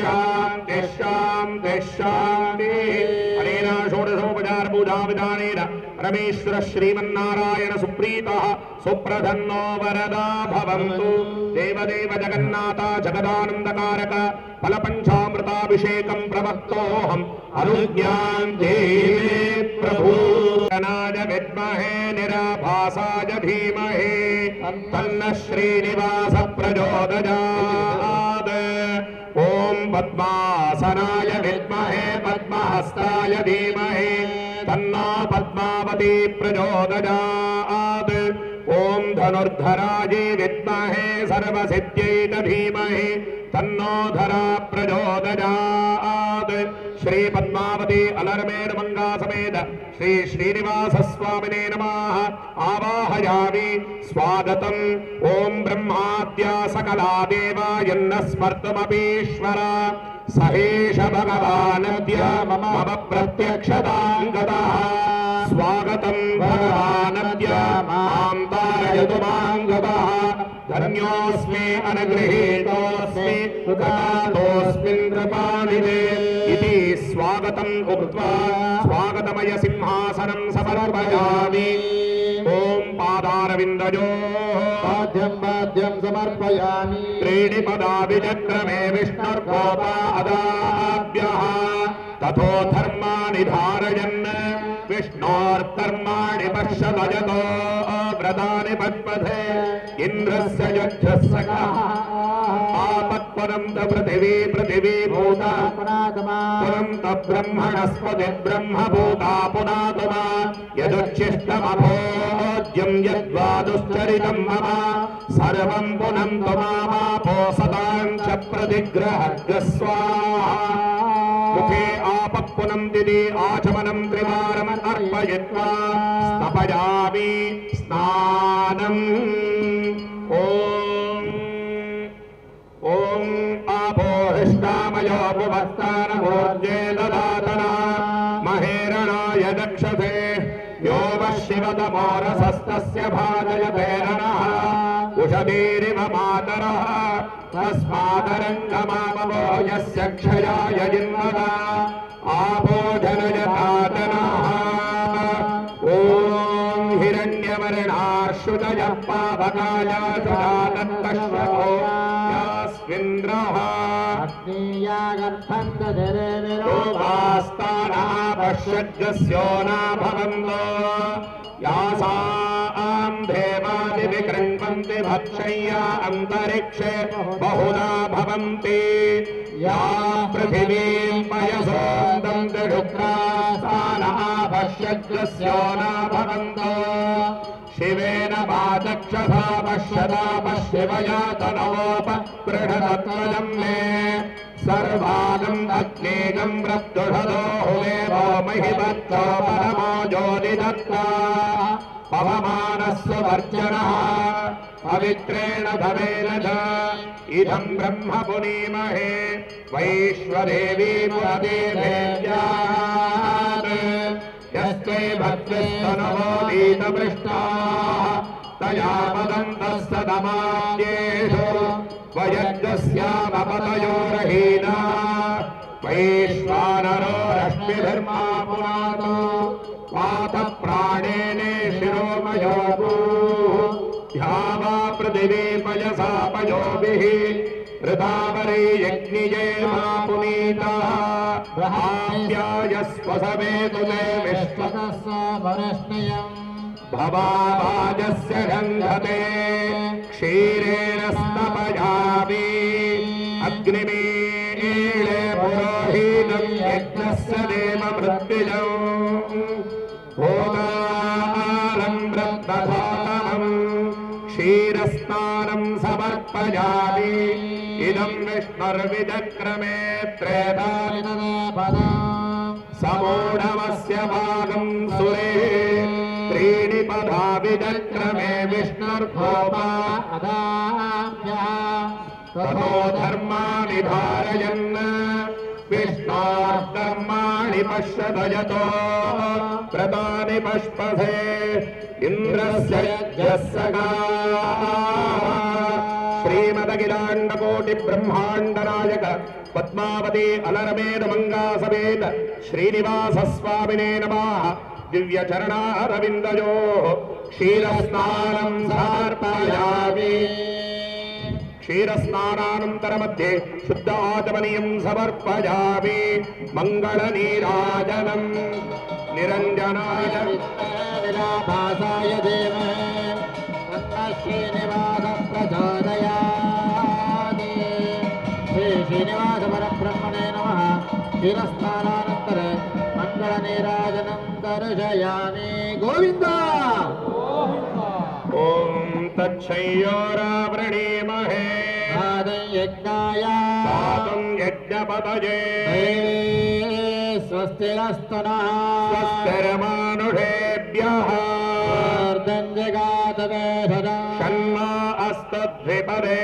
शान्ति शान्ति शान्तिः अनेन षोडशोपचार पूजा विधानेन परमेश्वर श्रीमन्नारायण सुप्रीतः सुप्रसन्नो वरदा भवन्तु देवदेव जगन्नाथ जगदानन्दकारक फलपञ्चामृताभिषेकं प्रवक्तोऽहम् अनुज्ञां देवे प्रभु नाय विद्महे निराभासाय धीमहि तन्नः श्रीनिवास प्रचोदयात् ॐ पद्मासनाय विद्महे पद्महस्ताय धीमहि तन्नो पद्मावती प्रचोदयात् ॐ धनुर्धराय विद्महे सर्वसिद्ध्यै धीमहि तन्नो धरा प्रचोदयात् श्री पद्मावती अलर्मेण मंगा समेत श्री श्रीनिवास स्वामिने नमः आवाहयामि स्वागतम् ओम ब्रह्माद्या सकला देवा यन्न स्मर्तुमपीश्वर सहेश भगवानद्य मम प्रत्यक्षतां गतः स्वागतं भगवानद्य मां तारयतु मां गतः धन्योऽस्मि अनुगृहीतोऽस्मि गतातोऽस्मिन् कृपानिधे इति स्वागतम् उक्त्वा स्वागतमय सिंहासनं समर्पयामि ॐ पादारविन्दयोः पाद्यं समर्पयामि त्रीणि पदाभिचक्रमे विष्णुर्गोपादाभ्यः तथो धर्माणि धारयन् विष्णोर्कर्माणि पश्यतयतो व्रतानि पद्मथे इन्द्रस्य यज्ञस्य आपत् पुनन्त पृथिवी भूता पुनन्त ब्रह्मणस्पति ब्रह्मभूता पुनातुमा यदुच्छिष्टमभोज्यं यद्वादुश्चरितं मम सर्वं पुनन्तु मामापो सदां च प्रतिग्रहग्रः स्वाहा मुखे आपःपुनन्दिति आचमनं त्रिवारम् अर्पयित्वा स्तपयामि स्नानम् ॐ आपोहिष्टामयो भुवस्तानमूर्जे ददातना महेरणाय दक्षसे यो वः शिवतमोरसस्तस्य भाजयते रणः उषधीरिव मातरः तस्मादरङ्गमामवो यस्य क्षयाय जिन्मदा आपो जनयतातनः ॐ हिरण्यवर्णाश्रुतयः पावकाय सुजातत्पश्यतो यास्मिन्द्रः लोकास्तानः पश्यद्यस्यो न भवन्तो यासां देवादिविकृण्वन्ति भक्षय्या अन्तरिक्षे बहुधा भवन्ति या पृथिवीं पयसोन्दन्ति शुक्रास्तानः पश्यद्यस्यो न भवन्तो शिवेन वाचक्षसा पश्यता पश्यवया तनवोपृढतत्वजं मे सर्वागम् अग्नेगम् प्रत्युषदो हुमेवो महिमत्तो परमो ज्योतिदत्ता पवमानस्व वर्जनः पवित्रेण धवेन च इदम् ब्रह्म पुनीमहे वैश्वदेवी पुरदेवेद्यात् यस्त्वे भक्तिस्तनवो दीतपृष्टाः तया वदन्तः सदमाद्येषु वयज्ञस्यामपतयोरहीना वैश्वानरो रश्मिधर्मा पुनातो वातप्राणेने शिरोमयोगुः ध्यावा पृथिवी पयसा पयोभिः ऋतावरे यज्ञिये मा पुनीताः आप्यायस्वसमेतु ते विश्वतस्वरश्नयम् भवावाजस्य रङ्गते क्षीरेण स्तपयामि अग्निमीळे पुरोहितं यज्ञस्य देव मृत्युजम् भोगालं वृद्धधातमम् क्षीरस्नानं समर्पयामि इदं विष्णुर्विचक्रमे त्रेधा समूढमस्य भागं सुरे त्रीणि पदा विचक्रमे विष्णुर्भोमा ततो धर्माणि धारयन् विष्णोर्धर्माणि पश्यत यतो व्रतानि पश्पसे इन्द्रस्य यज्ञस्य श्रीमदखिलाण्डकोटिब्रह्माण्डनायक पद्मावती अलरमेद मंगा समेत श्रीनिवास स्वामिने नमः दिव्यचरणारविन्दयोः क्षीरस्नानं समर्पयामि क्षीरस्नानानन्तरमध्ये शुद्ध आचमनीयं समर्पयामि मङ्गलनीराजनं निरञ्जनाय निराभासाय देवः श्रीनिवास प्रचोदयात् श्री श्रीनिवास परब्रह्मणे नमः क्षीरस्नानानन्तर मङ्गलनीराजनं दर्शयामि गोविन्द ॐ तच्छय्योरावृणीमहे यज्ञाय दातुं यज्ञपतये स्वस्तिरस्तु नः स्वस्तिर्मानुषेभ्यः षण्मा अस्तद्विपदे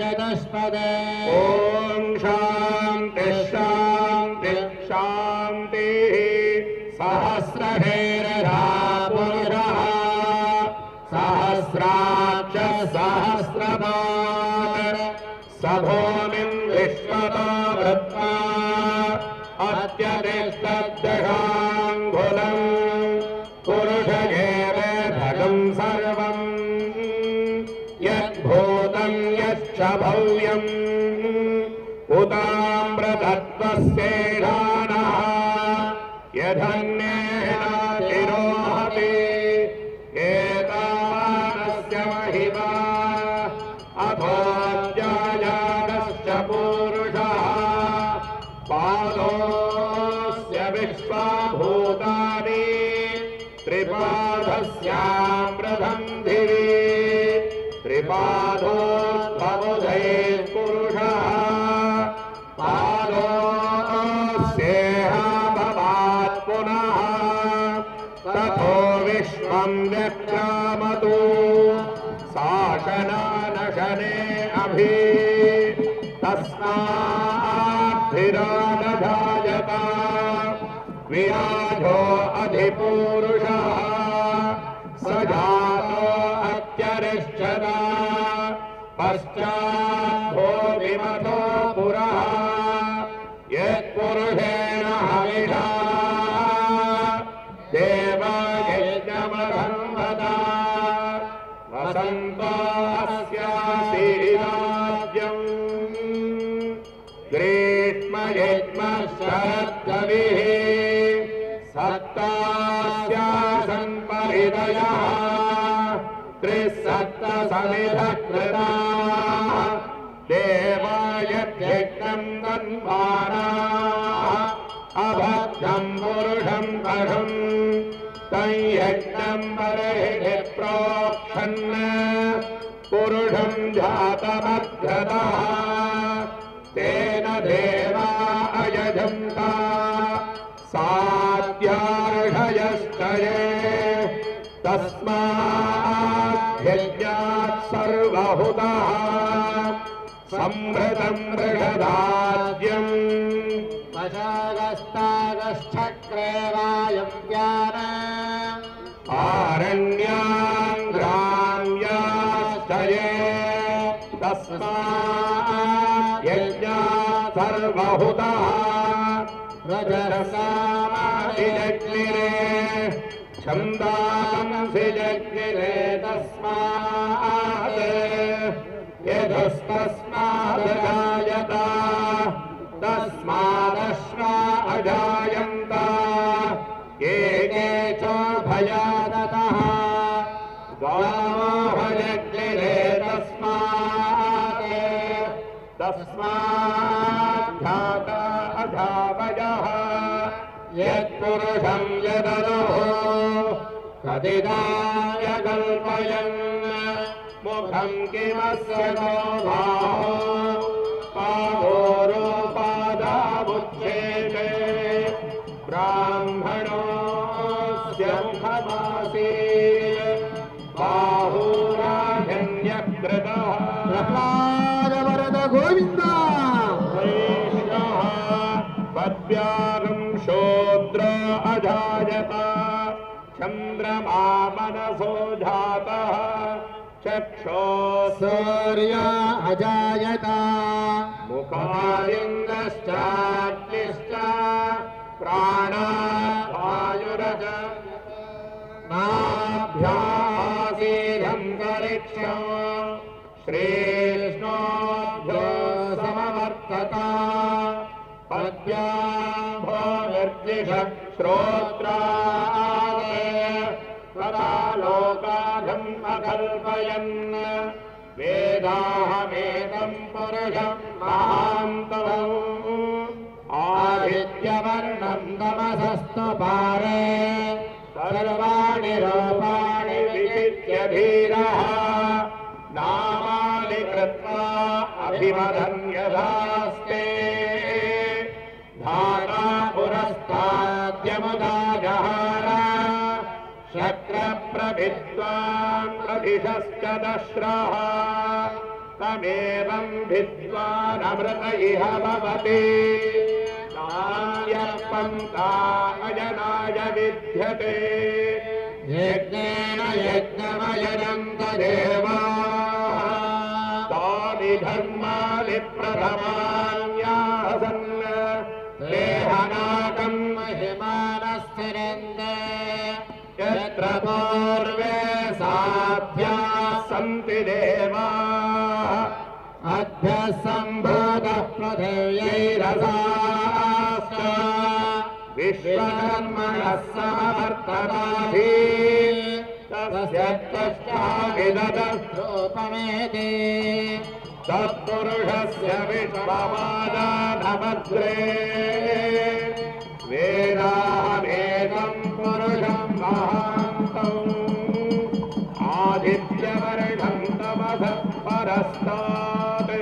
चतुष्पदे ॐ शान्ति शान्ति शान्तिः सहस्रहेरधा पुरुषः सहस्राक्ष सहस्रपात् स भूमिं विश्वतो वृत्वा अत्यतिष्ठद्दशाङ्गुलम् पुरुषगेवेधकं सर्वं यद्भूतं यच्च भव्यम् उताम्रतत्त्वस्येषानः यधन्येन तिरोहति एतावानस्य महिमा अथोऽध्याय विश्वाभूतानि त्रिपादस्यामृतं धिवि त्रिपादोद्भवुदयः पुरुषः पादोऽस्येह भवात् पुनः ततो विश्वं व्यक्रामतु शासनानशने अभि तस्माद्धिरानजायत विराजो अधिपूरुषः स जातो अत्यरिष्यत पश्चाद्धो विमतो पुरः यत्पुरुषेण हविषा देवयज्ञमधन्वता वसन्तोऽस्यासीराज्यम् ग्रीष्मयज्ञशरद्गविः सप्तास्यासन् परिदयः त्रिसप्तसमिधः कृताः देवायज्ञं तन्वानाः अभद्रं पुरुषं पशुं तं यज्ञं बर्हिः प्रोक्षन् पुरुषं जातमग्रतः तेन देवा अयजन्ता साध्यार्षयश्च ये तस्मात् यज्ञात् सर्वहुतः संहृतं मृषदाद्यम् पशागस्तागश्चक्रे वायं ज्ञान आरण्यां ग्राम्याश्च ये तस्मात् यज्ञात् सर्वहुतः रजसामादिजग्निरे छन्दांसि जग्निरे तस्मात् यदस्तस्मादजायत तस्मादश्वा अजायन्त एके च भयादतः गावोहजग्निरे तस्माद्धाता अधावयः यत्पुरुषं यदनुः कदिदाय कल्पयन् मुखं किमस्य नो भावो पादोरोपादामुच्येते ब्राह्मणोऽस्य मुखमासीत् बाहुराजन्यकृतः प्रह्लादवरद गोविन्द वैष्णः पद्व्यागं शूद्र अजायत चन्द्रमा मनसो जातः चक्षुः सूर्य अजायत मुखालिङ्गश्चाग्निश्च प्राणावायुरज नाभ्यासीदन्तरिक्षं श्रीष्णोभ्यो समवर्तता पद्भ्याम्भो निर्दिश श्रोत्रादे तदा लोकाधम् अकल्पयन् वेदाहमेतं पुरुषं महान्तम् आदित्यवर्णं तमसस्तु पारे सर्वाणि रूपाणि विचित्य धीरः नामानि कृत्वा अभिवदन्यदास्ते धाता पुरस्ताद्यमुदा जहार शक्रप्रभिद्वान् प्रदिशश्च दश्रः तमेवं भिद्वानमृत इह भवति नायपन्ता अजनाय विद्यते यज्ञेन यज्ञमयजन्त देवाः तानि धर्माणि प्रथमान्यासन् देहनाकं महिमानस्थिरन्ते यत्र पूर्वे साध्याः सन्ति देवाः अभ्यः सम्भूतः पृथिव्यैरसाश्च विश्वकर्मणः समवर्तनाभिः तस्य रूपमेति तत्पुरुषस्य विश्वमादानभद्रे वेदाहमेकं पुरुषं महान्तम् आदित्यवर्णं तमसः परस्तात्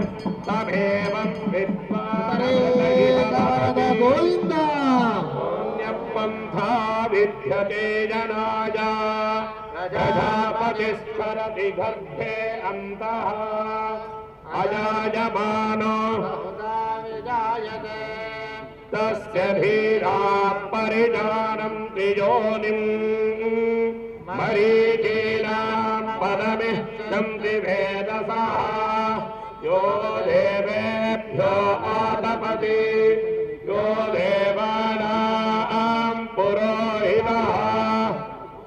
तमेवं विद्वा वरद गोविंद पुण्यपन्था विद्यते जनाय प्रजापतिस्फरति गर्भे अन्तः अजायमानो विजायते तस्य धीरा परिजानन्ति योनिम् मरीचीनां पदमिष्टन्ति वेदसः यो देवेभ्यो आतपति यो देवानां पुरोहितः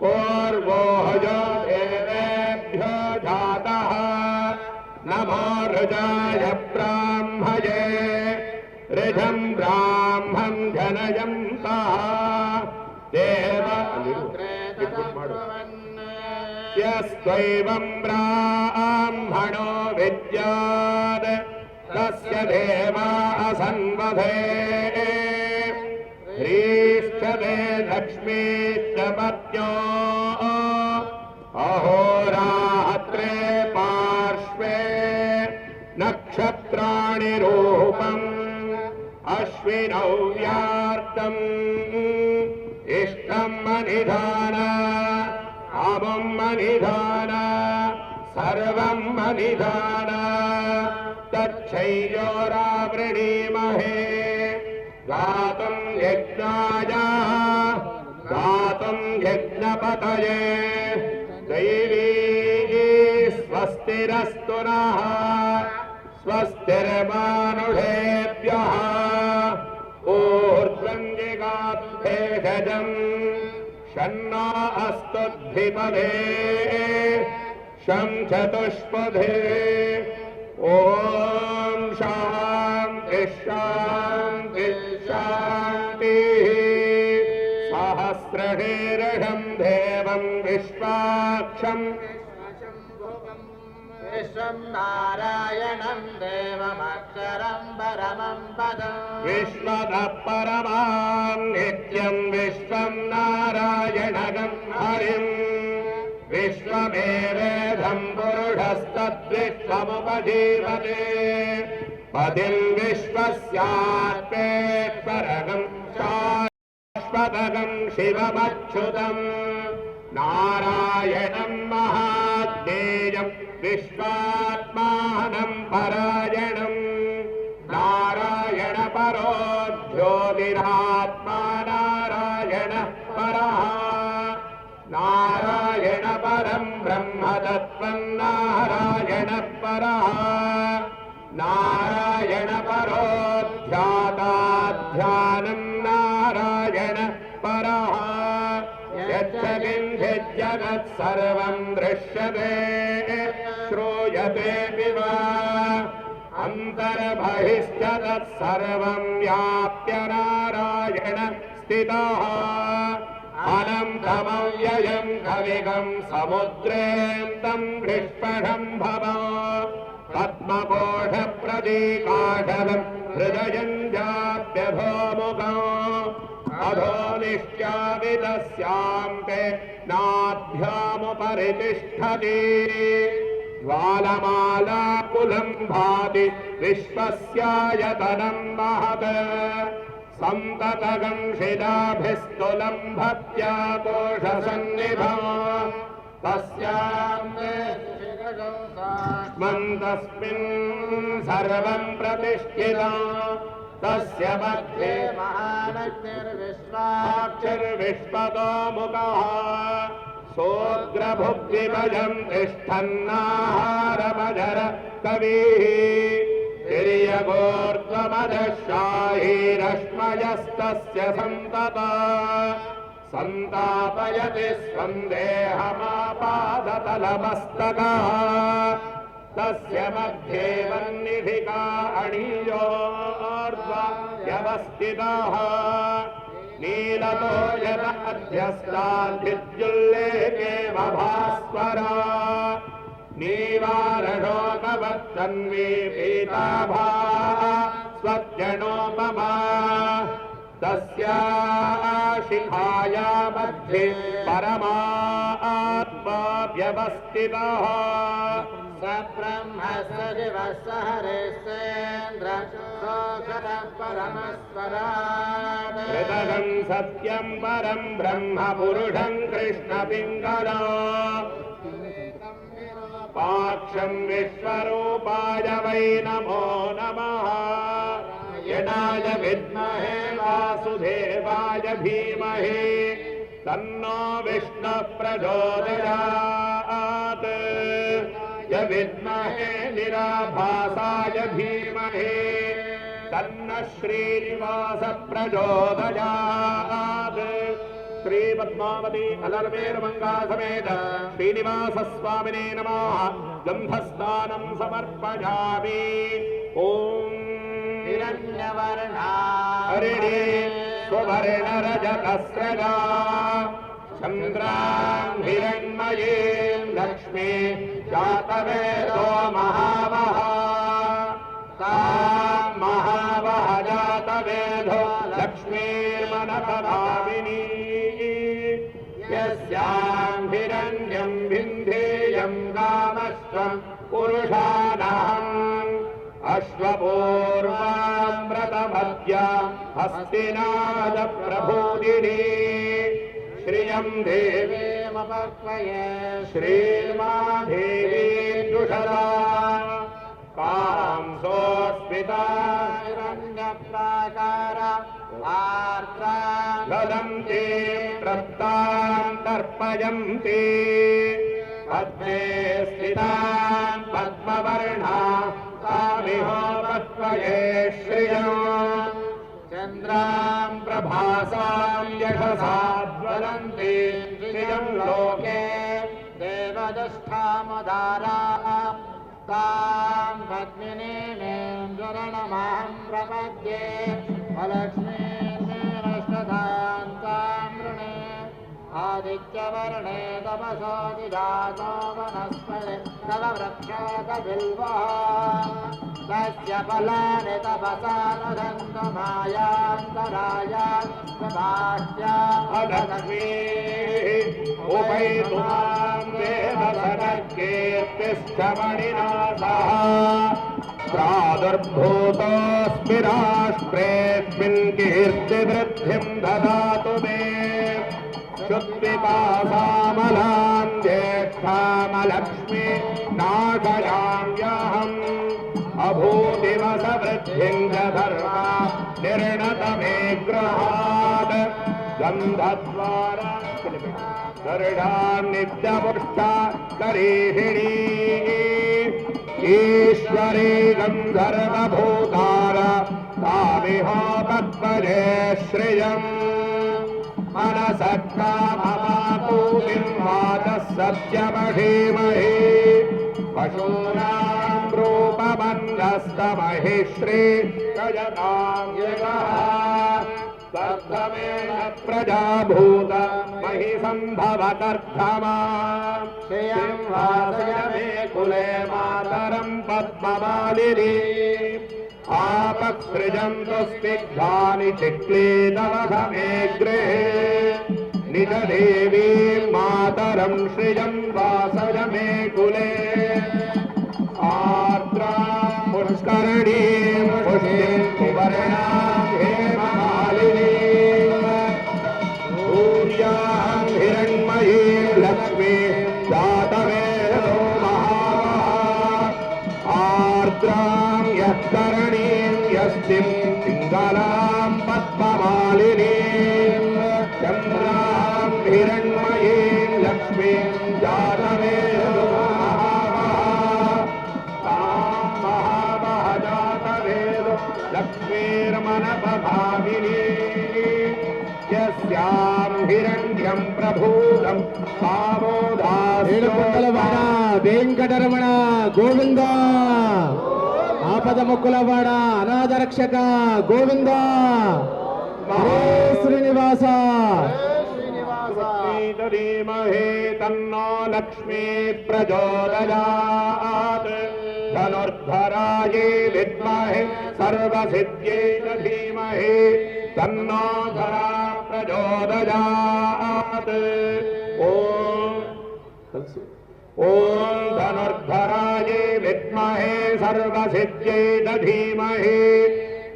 पूर्वो यो देवेभ्यो जातः नमो ऋजाय ब्राह्मये ऋजं ब्राह्मं जनयन्तः देव यस्त्वैवं ब्राह्मणो विद्यात् तस्य देवा असन्वधे ह्रीष्यते लक्ष्मीश्च पत्न्यो अहोरात्रे पार्श्वे नक्षत्राणि रूपम् अश्विनौ व्यार्तम् इष्टं मनिधान अमुं मनिधान सर्वं मनिधान तच्छैयोरावृणीमहे गातुं यज्ञाय गातुं यज्ञपतये दैवी स्वस्तिरस्तु नः स्वस्तिर्मानुषेभ्यः ऊर्ध्वं जिगाभेषजम् शन्नो अस्तु द्विपदे शं चतुष्पदे ॐ शान्ति शान्ति शान्तिः सहस्रशीर्षं देवं विश्वाक्षम् विश्वं नारायणं देवमक्षरं परमं पदम् विश्वतः परमां नित्यं विश्वं नारायणगं हरिम् विश्वमेवेदं पुरुषस्तद्विश्वमुपजीवते पतिं विश्वस्यात्मेश्वरगं शाश्वतगं शिवमच्युतम् नारायणं महाज्ञेयं विश्वात्मानं परायणम् नारायण परो ज्योतिरात्मा नारायण परः नारायण परं ब्रह्म तत्त्वं नारायण परः नारायण परो ध्याताध्यानं नारायण परः यच्च किञ्चित् जगत् सर्वं दृश्यते श्रूयते वा अन्तर्बहिश्च तत्सर्वं व्याप्य नारायण स्थितः अनन्तमव्ययं कविगं समुद्रेऽन्तं विश्वशम्भवः पद्मकोशप्रतीकाशलं हृदयं जाप्यधोमुखम् अधोनिश्चाविदस्यान्ते नाभ्यामुपरि तिष्ठति ज्वालमालाकुलं भाति विश्वस्यायतनं महत् सन्ततगं शिलाभिस्तुलं भक्त्या कोशसन्निभम् तस्मिन् सर्वं प्रतिष्ठितं तस्य मध्ये महालक्ष्मीर्विश्वाक्षिर्विश्वतो मुखः सोऽग्रभुग्विभजं तिष्ठन्नाहारमजर कविः तिर्यगोर्ध्वमदशाहीरश्मयस्तस्य सन्तता सन्तापयति स्वं देहमापादतलमस्तकः तस्य मध्ये वह्निधिका अणीयोर्ध्वा व्यवस्थितः नीलतो यदध्यस्ताद्विद्युल्लेखेव भास्वरा नीवारणोपवत्तन्वी पीताभा स्वत्यनोपमा तस्या शिखाया मध्ये परमात्मा व्यवस्थितः स ब्रह्म स दिवः स हरिश्चेन्द्र सोऽक्षरः परमस्वराट् कृतकं सत्यं परं ब्रह्म पुरुषं कृष्णपिङ्गला पाक्षं विश्वरूपाय वै नमो नमः यणाय विद्महे वासुदेवाय धीमहि तन्नो विष्णुः प्रचोदयात् य विद्महे निराभासाय धीमहि तन्नः श्रीनिवासः प्रचोदयात् श्री पद्मावती अलर्मेरमंगा समेत श्रीनिवास स्वामिने नमः गंधस्नानं समर्पयामि ओम हिरण्यवर्णा हरिणे स्ववर्णरजतस्रजा चन्द्रां हिरण्मयीं लक्ष्मी जातवेदो महावः तां महावः जातवेदो लक्ष्मीर्मनपभाविनी यस्यां हिरण्यं विन्धेयं कामश्वं पुरुषाणाम् अश्वपूर्वामृतमद्य हस्तिनादप्रभूदिनी श्रियं देवीमपक्वये श्रीर्मादेवी दुषदा कांसोऽस्मिता हिरण्यप्राकार आर्द्रां गदन्ते प्रत्तां तर्पयन्ति पद्मे स्थितां पद्मवर्णा तामिहोपक्वये श्रियम् चन्द्रां प्रभासां यशसा ज्वलन्ति श्रियं लोके देवदष्टामुदाराः तां पद्मिनीमेन्द्वरणमहं प्रपद्ये अलक्ष्मीर्मेणष्टधां तां वृणे आदित्यवर्णे तपसोऽधिजातो वनस्पति तव वृक्षोतबिल्वः तस्य फलानि तपसा नुदन्तु मायान्तरायान् अलक्ष्मीः उपैतु मां देवसनकीर्तिश्चमणिना सह प्रादुर्भूतोऽस्मि राष्ट्रेऽस्मिन् कीर्तिवृद्धिं ददातु मे शुद्धिपासामलां ज्येष्ठामलक्ष्मी नाशयाम्यहम् अभूदिवसवृद्धिं च धर्मा निर्णतमे गृहात् गन्धद्वारा नित्यपुष्टा करीषिणी ईश्वरी गन्धर्वभूतार तामिहोपद्मजे श्रियम् मनसत्काममापूतिं वाचः सत्यमहीमहि पशूनां रूपमन्यस्तमहिश्री गजतां यगः सर्वमेन प्रजाभूत महि सम्भवतर्धमा श्रियं वासय मे कुले मातरं पद्ममालिनी आपसृजन्तु स्निग्धानि चिक्लीतवघमे गृहे निजदेवीं मातरं श्रियं वासय मे कुले आर्द्रां पुष्करणीं पुष्टिं सुवर्णां हेममालिनीं सूर्यां हिरण्मयीं लक्ष्मीं जातवेदो महावः आर्द्रां यत्करणीं यस्तिं पिङ्गलां पद्ममालिनीं चन्द्रां हिरण्मयीं लक्ष्मीं जातवेदो लक्ष्मीर्मनपभाविनी यस्यां हिरण्यं प्रभूतं ఏడుకొండలవాడ వెంకటరమణ గోవింద ఆపద మొక్కులవాడ అనాథ రక్షక గోవింద హరే శ్రీనివాస धीमहि तन्नो लक्ष्मी प्रचोदयात् धनुर्धरायै विद्महे सर्वसिद्ध्यै च धीमहि तन्नो धरा प्रचोदयात् ॐ धनुर्धराय विद्महे सर्वसिद्ध्यै धीमहि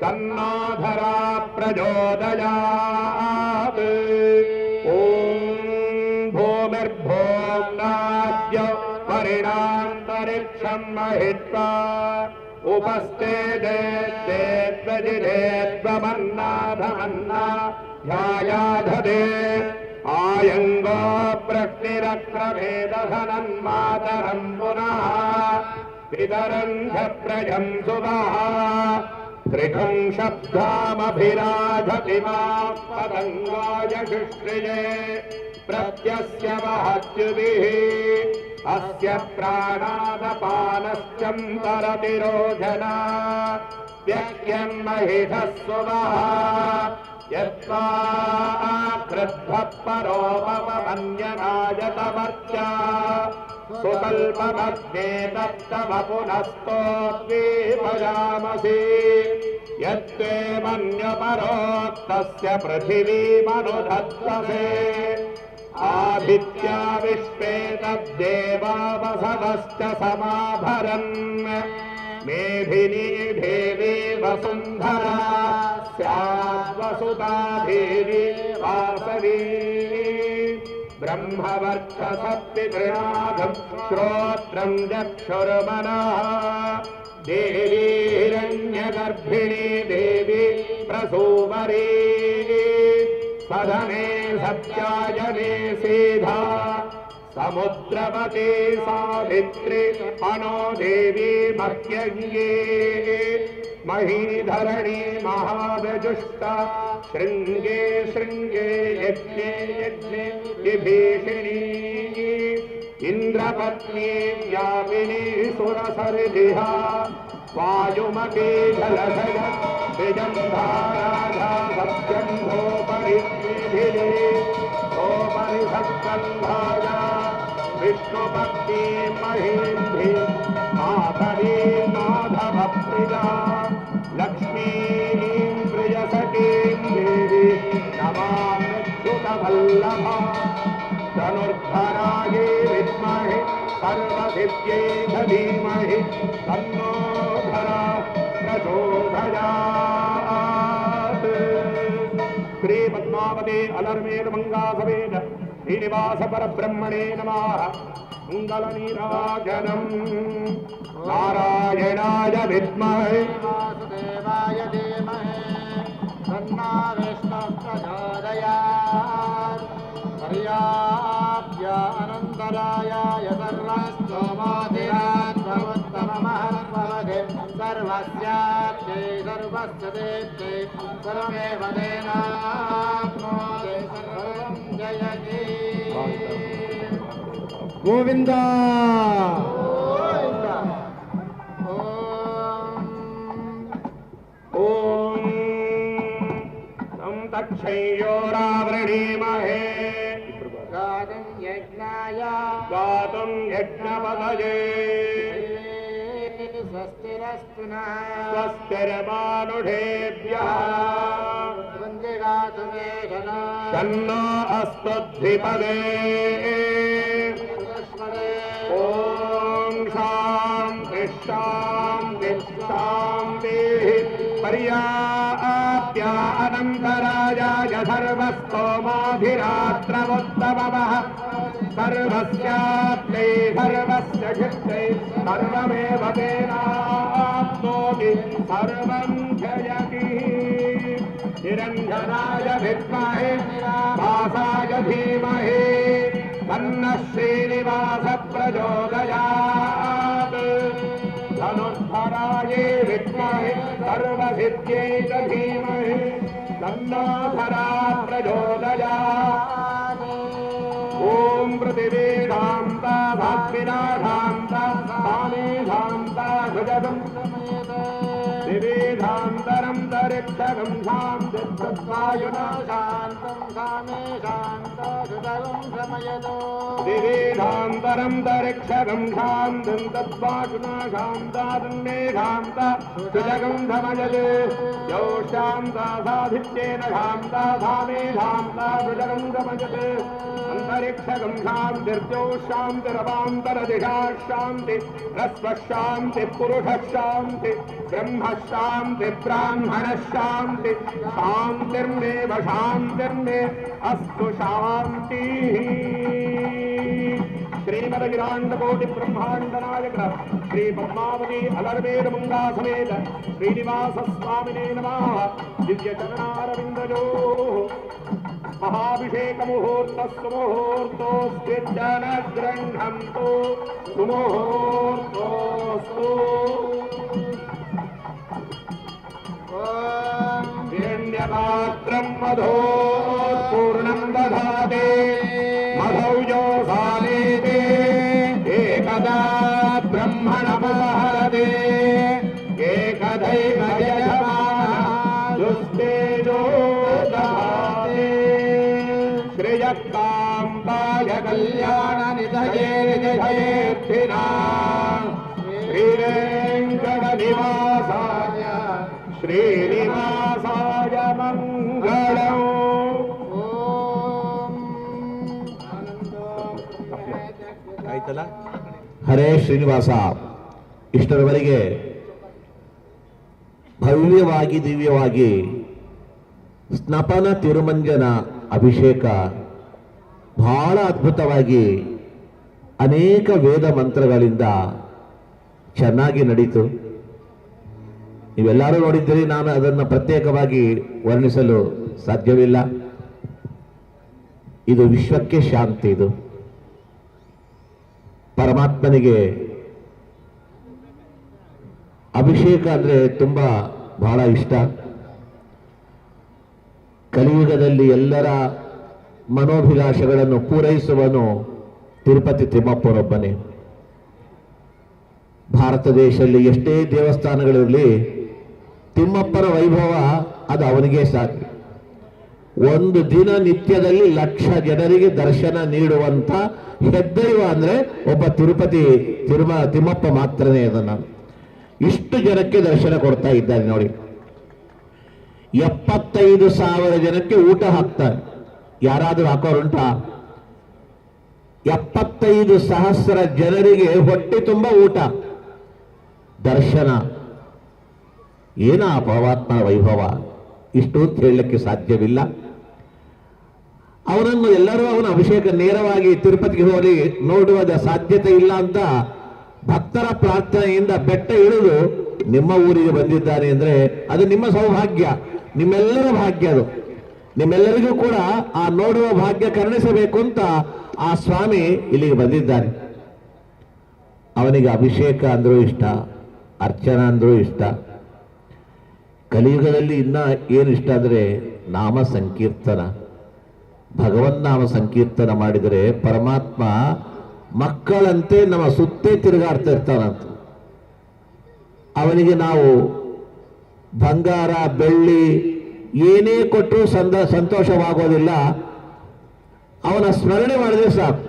तन्नो धरा प्रचोदयात् ॐ भूमिर्भोम्नाद्य परिणान्तरिक्षं महित्वा उपस्थे देत्वजिदेत्वमन्नाधमन्ना ध्यायाधदे आयङ्गो प्रश्निरक्रमेदधनन्मातरं पुनः पितरं च प्रजं सुवः त्रिकं शब्दामभिराधति मा पतङ्गाय शुश्रिये प्रत्यस्य वहत्युभिः अस्य प्राणादपानश्चन्तरतिरोधना व्यक्यं महिषः सुवः यत्त्वा क्रुद्धः परोपमन्यनायतमर्चा सुकल्पमग्ने तत्तव पुनस्तोद्वीपयामसि यत्ते मन्यपरोक्तस्य पृथिवीमनुधत्तसे आदित्या विश्वे तद्देवा वसवश्च समाभरन् मेधिनी देवी वसुन्धरा स्याद्वसुता देवी वासवी ब्रह्मवर्चसपितृणाथं श्रोत्रं चक्षुर्मनः देवी हिरण्यगर्भिणी देवी प्रसूवरी सदने सत्यायने सीधा समुद्रवती सावित्री अनो देवी मह्यङ्गी महीधरणी महाविजुष्टा शृङ्गे शृङ्गे यज्ञे यज्ञे विभीषिणी इन्द्रपत्नी व्यापिनी सुरसरिधिहा वायुमती जलधय विजन्धाराधा सत्यन्धोपरिनिधिः सोपरिषत्कन्धाया विष्णुभक्ति महीन्धि मातरी नाथभप्रिया लक्ष्मीं प्रियसखीं देवी नमाम्युतवल्लभा धनुर्धरायै विद्महे सर्वसिद्ध्यै धीमहि तन्नो धरा प्रचोदयात् श्री पद्मावते अलर्मेद मंगा समेत श्रीनिवास परब्रह्मणे नमः मंगलनीराजनम् नारायणाय विद्महे वासुदेवाय धीमहि तन्नो विष्णुः प्रचोदयात् पर्याप्यानन्दरायाय सर्वस्तोमोदिरात्ममुत्तममहत्त्वमदे सर्वस्याप्त्यै सर्वस्य देत्यै सर्वमेव तेनाप्नोति सर्वं जयति गोविन्द ॐ तक्षयोरावृणीमहे गातुं यज्ञाय गातुं यज्ञपदये स्वस्तिरस्तु नः स्वस्तिर्मानुषेभ्यः वन्दे गातुमेधना तन्नो अस्तुद्धिपदे ॐ शान्ति शान्ति शान्तिः पर्याप्त्या अनन्तरायाय सर्वस्तोमाधिरात्रमुत्तमः सर्वस्याप्त्यै सर्वस्य चित्तै सर्वमेव तेनाप्नोति सर्वं जयति निरञ्जनाय विद्महे वासाय धीमहि तन्नः श्रीनिवास प्रचोदयात् धनुर्धराय विद्महे सर्वसिद्ध्यै धीमहि तन्नो धरा प्रचोदयात् ॐ पृथिवी धान्ता भास्विना धान्ता सामे धान्ता भुजगं दिवे धान्तरं दरिक्षगं शान्तिर्वायुना शान्तं सामे शान्तसुतगं शमयतो दिवे धान्तरं दरिक्षगं शान्तिं तद्वायुना शान्ता तन्मे शान्ता सुजगं धमयते शान्ता साधित्येन शान्ता धामे शान्ता भुजगङ्गमजते अन्तरिक्षगं शान्तिर्जौ शान्तिरवान्तरदिशा शान्ति रस्वशान्ति पुरुषशान्ति ब्रह्मशान्ति ब्राह्मणशान्ति शान्तिर्मेव शान्तिर्मे अस्तु शान्तिः श्रीमदगिराण्डकोटि ब्रह्माण्ड नायक श्री पद्मावती अलर्वेद मंगा समेत श्रीनिवास स्वामिने नमः दिव्य चरणारविंदजो महाभिषेक मुहूर्त सुमुहूर्तोस्विज्जन गृह्णन्तु सुमुहूर्तोस्तु हिरण्यपात्रं मधो पूर्णं दधाते मधौजो सालेते एकदा ब्रह्मणमहरते एकदैव यजमानस्तुस्तेजो दधाते श्रियकान्ताय कल्याणनिधये निधयेऽर्थिनां श्रीवेङ्कटनिवासाय श्रीनिवासाय मङ्गलम् ಆಯ್ತಲ್ಲ. ಹರೇ ಶ್ರೀನಿವಾಸ. ಇಷ್ಟರವರೆಗೆ ಭವ್ಯವಾಗಿ ದಿವ್ಯವಾಗಿ ಸ್ನಪನ ತಿರುಮಂಜನ ಅಭಿಷೇಕ ಬಹಳ ಅದ್ಭುತವಾಗಿ ಅನೇಕ ವೇದ ಮಂತ್ರಗಳಿಂದ ಚೆನ್ನಾಗಿ ನಡೀತು. ನೀವೆಲ್ಲರೂ ನೋಡಿದ್ದೀರಿ. ನಾನು ಅದನ್ನು ಪ್ರತ್ಯೇಕವಾಗಿ ವರ್ಣಿಸಲು ಸಾಧ್ಯವಿಲ್ಲ. ಇದು ವಿಶ್ವಕ್ಕೆ ಶಾಂತಿ. ಇದು ಪರಮಾತ್ಮನಿಗೆ ಅಭಿಷೇಕ ಅಂದರೆ ತುಂಬ ಬಹಳ ಇಷ್ಟ. ಕಲಿಯುಗದಲ್ಲಿ ಎಲ್ಲರ ಮನೋಭಿಲಾಷೆಗಳನ್ನು ಪೂರೈಸುವನು ತಿರುಪತಿ ತಿಮ್ಮಪ್ಪನೊಬ್ಬನೇ. ಭಾರತ ದೇಶದಲ್ಲಿ ಎಷ್ಟೇ ದೇವಸ್ಥಾನಗಳಿರಲಿ, ತಿಮ್ಮಪ್ಪನ ವೈಭವ ಅದು ಅವನಿಗೆ ಸಾಕು. ಒಂದು ದಿನ ನಿತ್ಯದಲ್ಲಿ 1,00,000 ಜನರಿಗೆ ದರ್ಶನ ನೀಡುವಂತ ಹೆದ್ದೈವ ಅಂದ್ರೆ ಒಬ್ಬ ತಿಮ್ಮಪ್ಪ ಮಾತ್ರನೇ. ಅದನ್ನು ಇಷ್ಟು ಜನಕ್ಕೆ ದರ್ಶನ ಕೊಡ್ತಾ ಇದ್ದಾರೆ ನೋಡಿ. 75,000 ಜನಕ್ಕೆ ಊಟ ಹಾಕ್ತಾರೆ. ಯಾರಾದರೂ ಹಾಕೋರುಂಟಾ? 75,000 ಜನರಿಗೆ ಹೊಟ್ಟೆ ತುಂಬ ಊಟ, ದರ್ಶನ. ಏನ ಪರಮಾತ್ಮನ ವೈಭವ! ಇಷ್ಟು ಅಂತ ಹೇಳಲಿಕ್ಕೆ ಸಾಧ್ಯವಿಲ್ಲ. ಅವನನ್ನು ಎಲ್ಲರೂ ಅವನ ಅಭಿಷೇಕ ನೇರವಾಗಿ ತಿರುಪತಿಗೆ ಹೋಗಿ ನೋಡುವ ಸಾಧ್ಯತೆ ಇಲ್ಲ ಅಂತ ಭಕ್ತರ ಪ್ರಾರ್ಥನೆಯಿಂದ ಬೆಟ್ಟ ಇಳಿದು ನಿಮ್ಮ ಊರಿಗೆ ಬಂದಿದ್ದಾನೆ ಅಂದ್ರೆ ಅದು ನಿಮ್ಮ ಸೌಭಾಗ್ಯ, ನಿಮ್ಮೆಲ್ಲರ ಭಾಗ್ಯ. ಅದು ನಿಮ್ಮೆಲ್ಲರಿಗೂ ಕೂಡ ಆ ನೋಡುವ ಭಾಗ್ಯ ಕರುಣಿಸಬೇಕು ಅಂತ ಆ ಸ್ವಾಮಿ ಇಲ್ಲಿಗೆ ಬಂದಿದ್ದಾನೆ. ಅವನಿಗೆ ಅಭಿಷೇಕ ಅಂದ್ರೂ ಇಷ್ಟ, ಅರ್ಚನಾ ಅಂದ್ರೂ ಇಷ್ಟ. ಕಲಿಯುಗದಲ್ಲಿ ಇನ್ನ ಏನು ಇಷ್ಟ ಅಂದ್ರೆ ನಾಮ ಸಂಕೀರ್ತನ. ಭಗವನ್ನಾಮ ಸಂಕೀರ್ತನ ಮಾಡಿದರೆ ಪರಮಾತ್ಮ ಮಕ್ಕಳಂತೆ ನಮ್ಮ ಸುತ್ತೇ ತಿರುಗಾಡ್ತಾ ಇರ್ತಾನಂತ. ಅವನಿಗೆ ನಾವು ಬಂಗಾರ ಬೆಳ್ಳಿ ಏನೇ ಕೊಟ್ಟರೂ ಸಂತೋಷವಾಗೋದಿಲ್ಲ. ಅವನ ಸ್ಮರಣೆ ಮಾಡಿದ್ರೆ ಸಾಕು.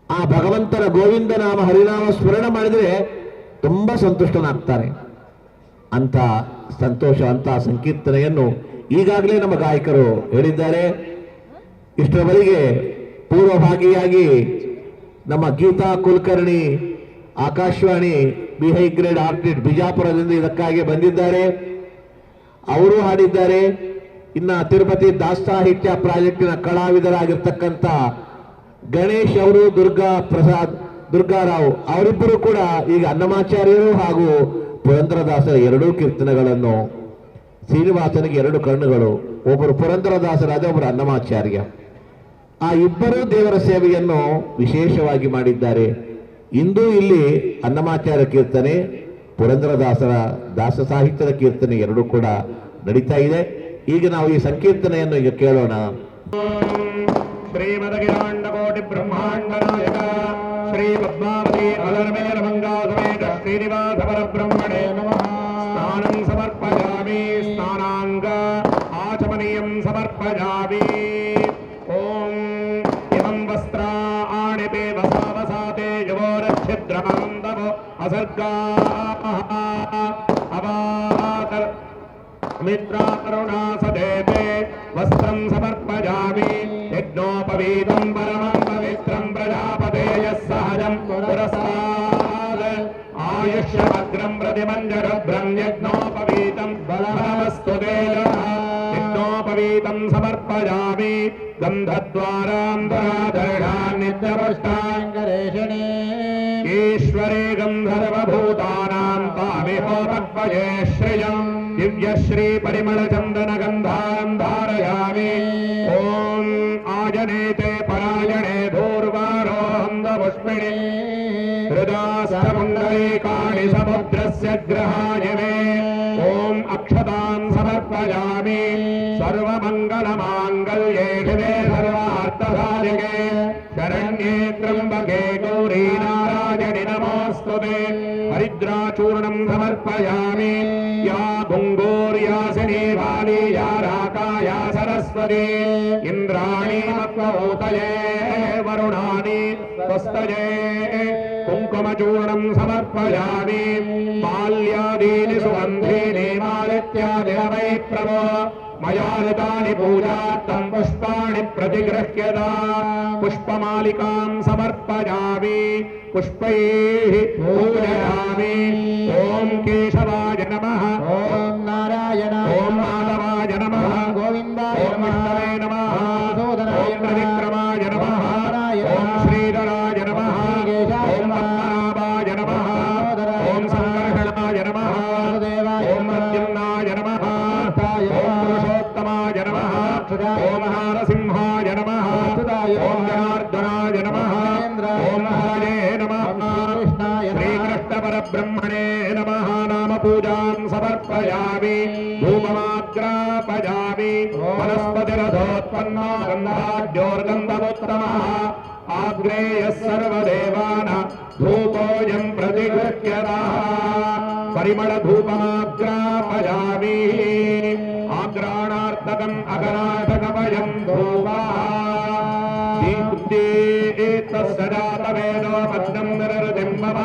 ಆ ಭಗವಂತನ ಗೋವಿಂದ ನಾಮ ಹರಿನಾಮ ಸ್ಮರಣೆ ಮಾಡಿದರೆ ತುಂಬಾ ಸಂತುಷ್ಟನಾಗ್ತಾನೆ. ಅಂತ ಸಂತೋಷ, ಅಂತ ಸಂಕೀರ್ತನೆಯನ್ನು ಈಗಾಗಲೇ ನಮ್ಮ ಗಾಯಕರು ಹೇಳಿದ್ದಾರೆ. ಇಷ್ಟರವರೆಗೆ ಪೂರ್ವಭಾಗಿಯಾಗಿ ನಮ್ಮ Geeta Kulkarni, Akashvani BI grade artist ಬಿಜಾಪುರದಿಂದ ಇದಕ್ಕಾಗಿ ಬಂದಿದ್ದಾರೆ. ಅವರು ಹಾಡಿದ್ದಾರೆ. ಇನ್ನ ತಿರುಪತಿ ದಾಸಾಹಿತ್ಯ ಪ್ರಾಜೆಕ್ಟಿನ ಕಲಾವಿದರಾಗಿರ್ತಕ್ಕಂಥ ಗಣೇಶ್ ಅವರು, ದುರ್ಗಾರಾವ್ ಅವರಿಬ್ಬರು ಕೂಡ ಈಗ ಅನ್ನಮಾಚಾರ್ಯರು ಹಾಗೂ ಪುರಂದರದಾಸರ 2 ಕೀರ್ತನೆಗಳನ್ನು, ಶ್ರೀನಿವಾಸನಿಗೆ 2 ಕಣ್ಣುಗಳು, ಒಬ್ಬರು ಪುರಂದರದಾಸರಾದ ಒಬ್ಬರು ಅನ್ನಮಾಚಾರ್ಯ, ಆ ಇಬ್ಬರೂ ದೇವರ ಸೇವೆಯನ್ನು ವಿಶೇಷವಾಗಿ ಮಾಡಿದ್ದಾರೆ. ಇಂದು ಇಲ್ಲಿ ಅನ್ನಮಾಚಾರ್ಯ ಕೀರ್ತನೆ, ಪುರಂದರದಾಸರ ದಾಸ ಸಾಹಿತ್ಯದ ಕೀರ್ತನೆ 2 ಕೂಡ ನಡೀತಾ ಇದೆ. ಈಗ ನಾವು ಈ ಸಂಕೀರ್ತನೆಯನ್ನು ಈಗ ಕೇಳೋಣ. ಶ್ರೀಮದಗಿರಾಂಡಕೋಟಿ ಬ್ರಹ್ಮಾಂಡ ನಾಯಕ ಶ್ರೀ ಪದ್ಮಾವತಿ ಅಲರ್ಮೇಲ ಮಂಗಾ ಸಮೇತ ಶ್ರೀನಿವಾಸ ಪರಬ್ರಹ್ಮಣೇ ನಮಃ. ಸ್ನಾನಂ ಸಮರ್ಪಯಾಮಿ, ಸ್ನಾನಾಂಗ ಆಚಮನೀಯಂ ಸಮರ್ಪಯಾಮಿ. ಓಂ ಇಮಂ ವಸ್ತ್ರಾಣಿ ವಸಾವಸಾತೆ ಯುವೋರಚ್ಛಿದ್ರಮಂದವೋ ಅಸರ್ಗಾ ಅವಾತ मित्रा करुणा सदेते वस्त्रं समर्पयामि यज्ञोपवीतं परमं पवित्रं प्रजापतेयः सहजं पुरस्ताद् आयुष्यमग्रं प्रतिमञ्जरभ्रं यज्ञोपवीतं बलमस्तु तेजः यज्ञोपवीतं समर्पयामि गन्धद्वारान्तराधरणान् नित्यपुष्टाङ्गरेषणे ईश्वरे गन्धर्वभूतानां तामिहोपक्वये श्रियम् दिव्यश्री परिमलचन्दनगन्धां धारयामि ॐ आजनेते परायणे धूर्वारोहन्दपुष्पिणे हृदास्तमङ्गलीकानि समुद्रस्य ग्रहाय मे ॐ अक्षतां समर्पयामि सर्वमङ्गलमाङ्गल्ये शिवे सर्वार्थसाधिके शरण्ये त्र्यम्बके गौरी नारायणि नमोऽस्तुते हरिद्राचूर्णं समर्पयामि या भुङ्गोर्यासिनी वाली या राका या सरस्वती इन्द्राणी मत्वभूतये वरुणानि स्वस्तये कुङ्कुमचूर्णं समर्पयामि माल्यादीनि सुगन्धीनि मालित्यादिवै प्रभो मया ऋतानि पूजार्थं पुष्पाणि प्रतिगृह्यता पुष्पमालिकां समर्पयामि पुष्पैः पूजयामि ॐ केशवाय नमः ॐ नारायण ॐ माधवाय नमः गोविन्दाय विष्णवे नमः ॐ त्रिविक्रमाय नमः ॐ श्रीधराय नमः ॐ पद्मनाभाय नमः ॐ संकर्षणाय नमः ॐ मद्युम्नाय नमः ॐ पुरुषोत्तमाय नमः ॐ नारसिंहाय नमः ॐ जनार्दनाय नमः ॐ हरे नमः श्रीकृष्णपरब्रह्मणे नमः नाम पूजां समर्पयामि धूपमाग्रापयामि वनस्पतिरथोत्पन्नो गन्धाढ्योर्गन्धमुत्तमः आग्नेयः सर्वदेवानां धूपोऽयं प्रतिगृह्यतः परिमलधूपमाग्रापयामि आग्राणार्थकम् अगनाटकमयं धूपः तस्सजातवेदो पद्मं निरृतिं मम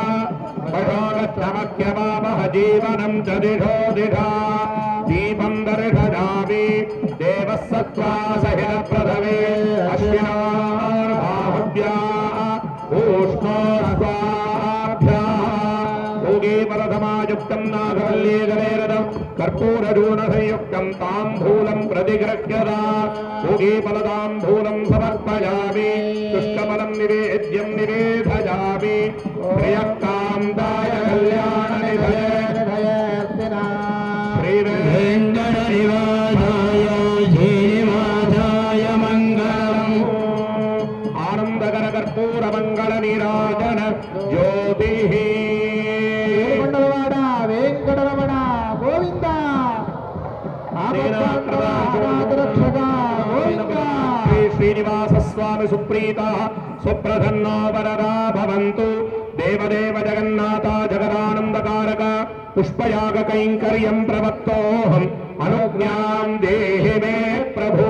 पशोगच्छमख्यवामह जीवनं च दिशो दिशा दीपं दर्शयामि देवः सत्त्वा सहितप्रथमे अश्विनार्बाहुभ्याः ऊष्णोस्वाभ्याः योगीपरसमायुक्तं नागवल्लीगलेरदं कर्पूरचूर्णसंयुक्तं ताम्बूलं प्रतिगृह्यता योगीफलताम्बूलं समर्पयामि शुष्कफलं निवेद्यं निवेदयामि प्रियकान्ताय कल्याणनिधये श्रीवेङ्कटनिवासाय श्रीनिवासाय मङ्गलम् आनन्दकरकर्पूरमङ्गलनीराजन ज्योतिः वेंकटरमण गोविंद श्री श्रीनिवास स्वामी सुप्रीता सुप्रसन्नो वरदा भवन्तु देवदेव जगन्नाथ जगदानन्दकारक पुष्पयाग कैङ्कर्यं प्रवक्तोऽहम् अनुज्ञां देहि मे प्रभु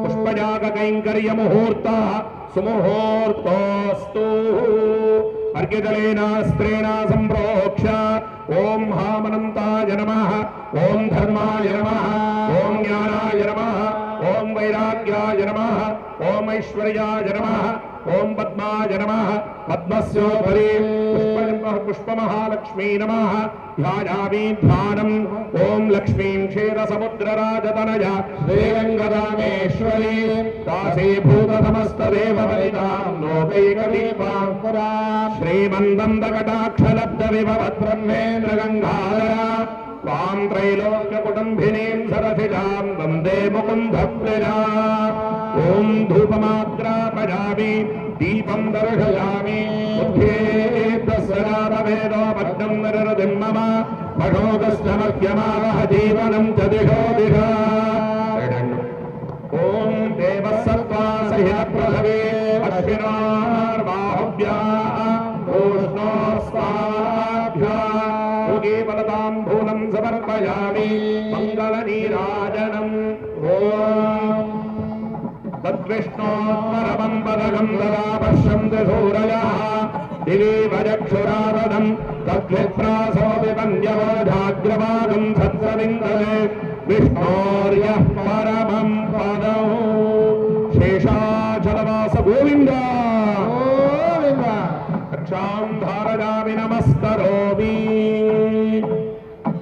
पुष्पयाग कैङ्कर्य मुहूर्तः सुमुहूर्तोऽस्तु अर्घ्यजलेन स्त्रेण सम्प्रोक्ष ओम हामनन्ताय नमः ओम धर्माय नमः ओम ज्ञानाय नमः ओम वैराग्याय नमः ओम ऐश्वर्याय नमः ओम पद्माय नमः पद्मस्योपरि पुष्पमहालक्ष्मी नमः ध्यायामि ध्यानम् ओम लक्ष्मीं क्षीरसमुद्रराजतनया श्रीरङ्गदामेश्वरी दासीभूतसमस्तदेववनितां लोकैकदीपां श्रीमन्दन्दकटाक्षलब्धविभवद्ब्रह्मेन्द्र गङ्गाधरा त्वां त्रैलोक्यकुटुम्बिनीं सरसिजां वन्दे मुकुन्दप्रिया ॐ धूपमाग्रापयामि दीपं दर्शयामि उद्धेतस्सदातवेदो भग्नं निरृतिं मम भगोदश्चमह्यमावह जीवनं च दिशो दिशा ॐ देवः सत्त्वा सहितप्रभवे अश्विनार्बाहुभ्याः ऊष्णोस्वाभ्याः योगीफलताम्बूलं समर्पयामि मङ्गलनीराजनम् ॐ तद्विष्णोत्तरमं पदकं तदा पश्यन्ति सूरयः दिवि भजक्षुरारदं तद्विप्रासोऽपि वन्द्यवोधाग्रवागं सत्सविन्दते विष्णोर्यः परमं पदौ शेषाचलवास गोविन्द గోవింద रक्षां धारयामि नमस्करोमि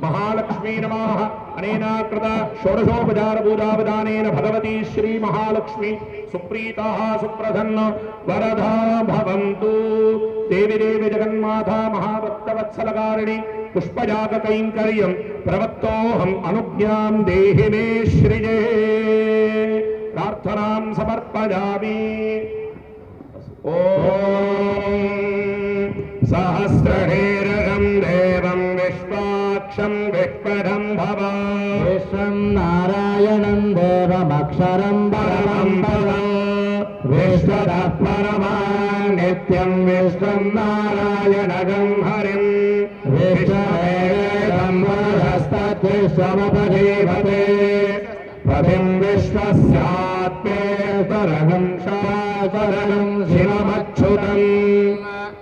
महालक्ष्मी नमः अनेना कृता षोडशोपचार पूजाविधानेन भगवती श्री महालक्ष्मी सुप्रीताः सुप्रसन्न वरदा भवन्तु देवी देवी जगन्माता महाभक्तवत्सलकारिणी पुष्पजात कैंकर्यं प्रवत्तोऽहम् अनुज्ञां देहि मे श्रिये प्रार्थनां समर्पयामि ॐ सहस्रहेरगं देवं विश्वाक्षं विष्पदं भव విశ్వం నారాయణం దేవమక్షరం పరమం పద विश्वतः परमा नित्यं विश्वं नारायणगं हरिं विश्वमेवेदं वरस्तद्विश्वमपजीवते पतिं विश्वस्यात्मेश्वरगं शासरणं शिवमच्युतं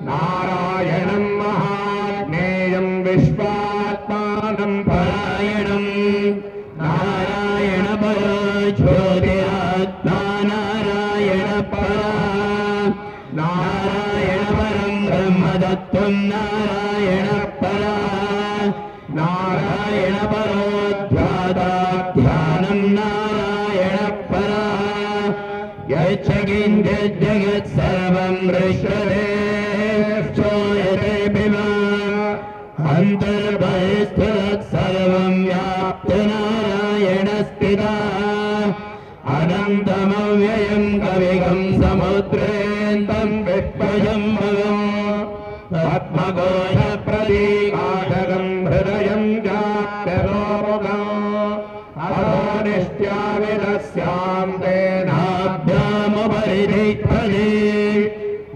नारायणं महाज्ञेयं विश्वात्मानं परायणं नारायण परो ज्योतिरात्मा नारायण परा नारायण परं ब्रह्मदत्तं नारायण परा नारायण परो ध्यानं नारायण परा यच्च किञ्चित् जगत् सर्वं दृश्यते श्रूयते बिमा अन्तर्बहिस्तत् सर्वं व्याप्य नारायण स्थिता अनन्तमव्ययं कविगं समुद्रेऽन्तं विश्वजम्भवम् पद्मघोषप्रतीकाशकं हृदयं चाप्यलोमुखम् अधो निष्ट्याविदस्यां तेनाभ्यामुपरि दिग्भजे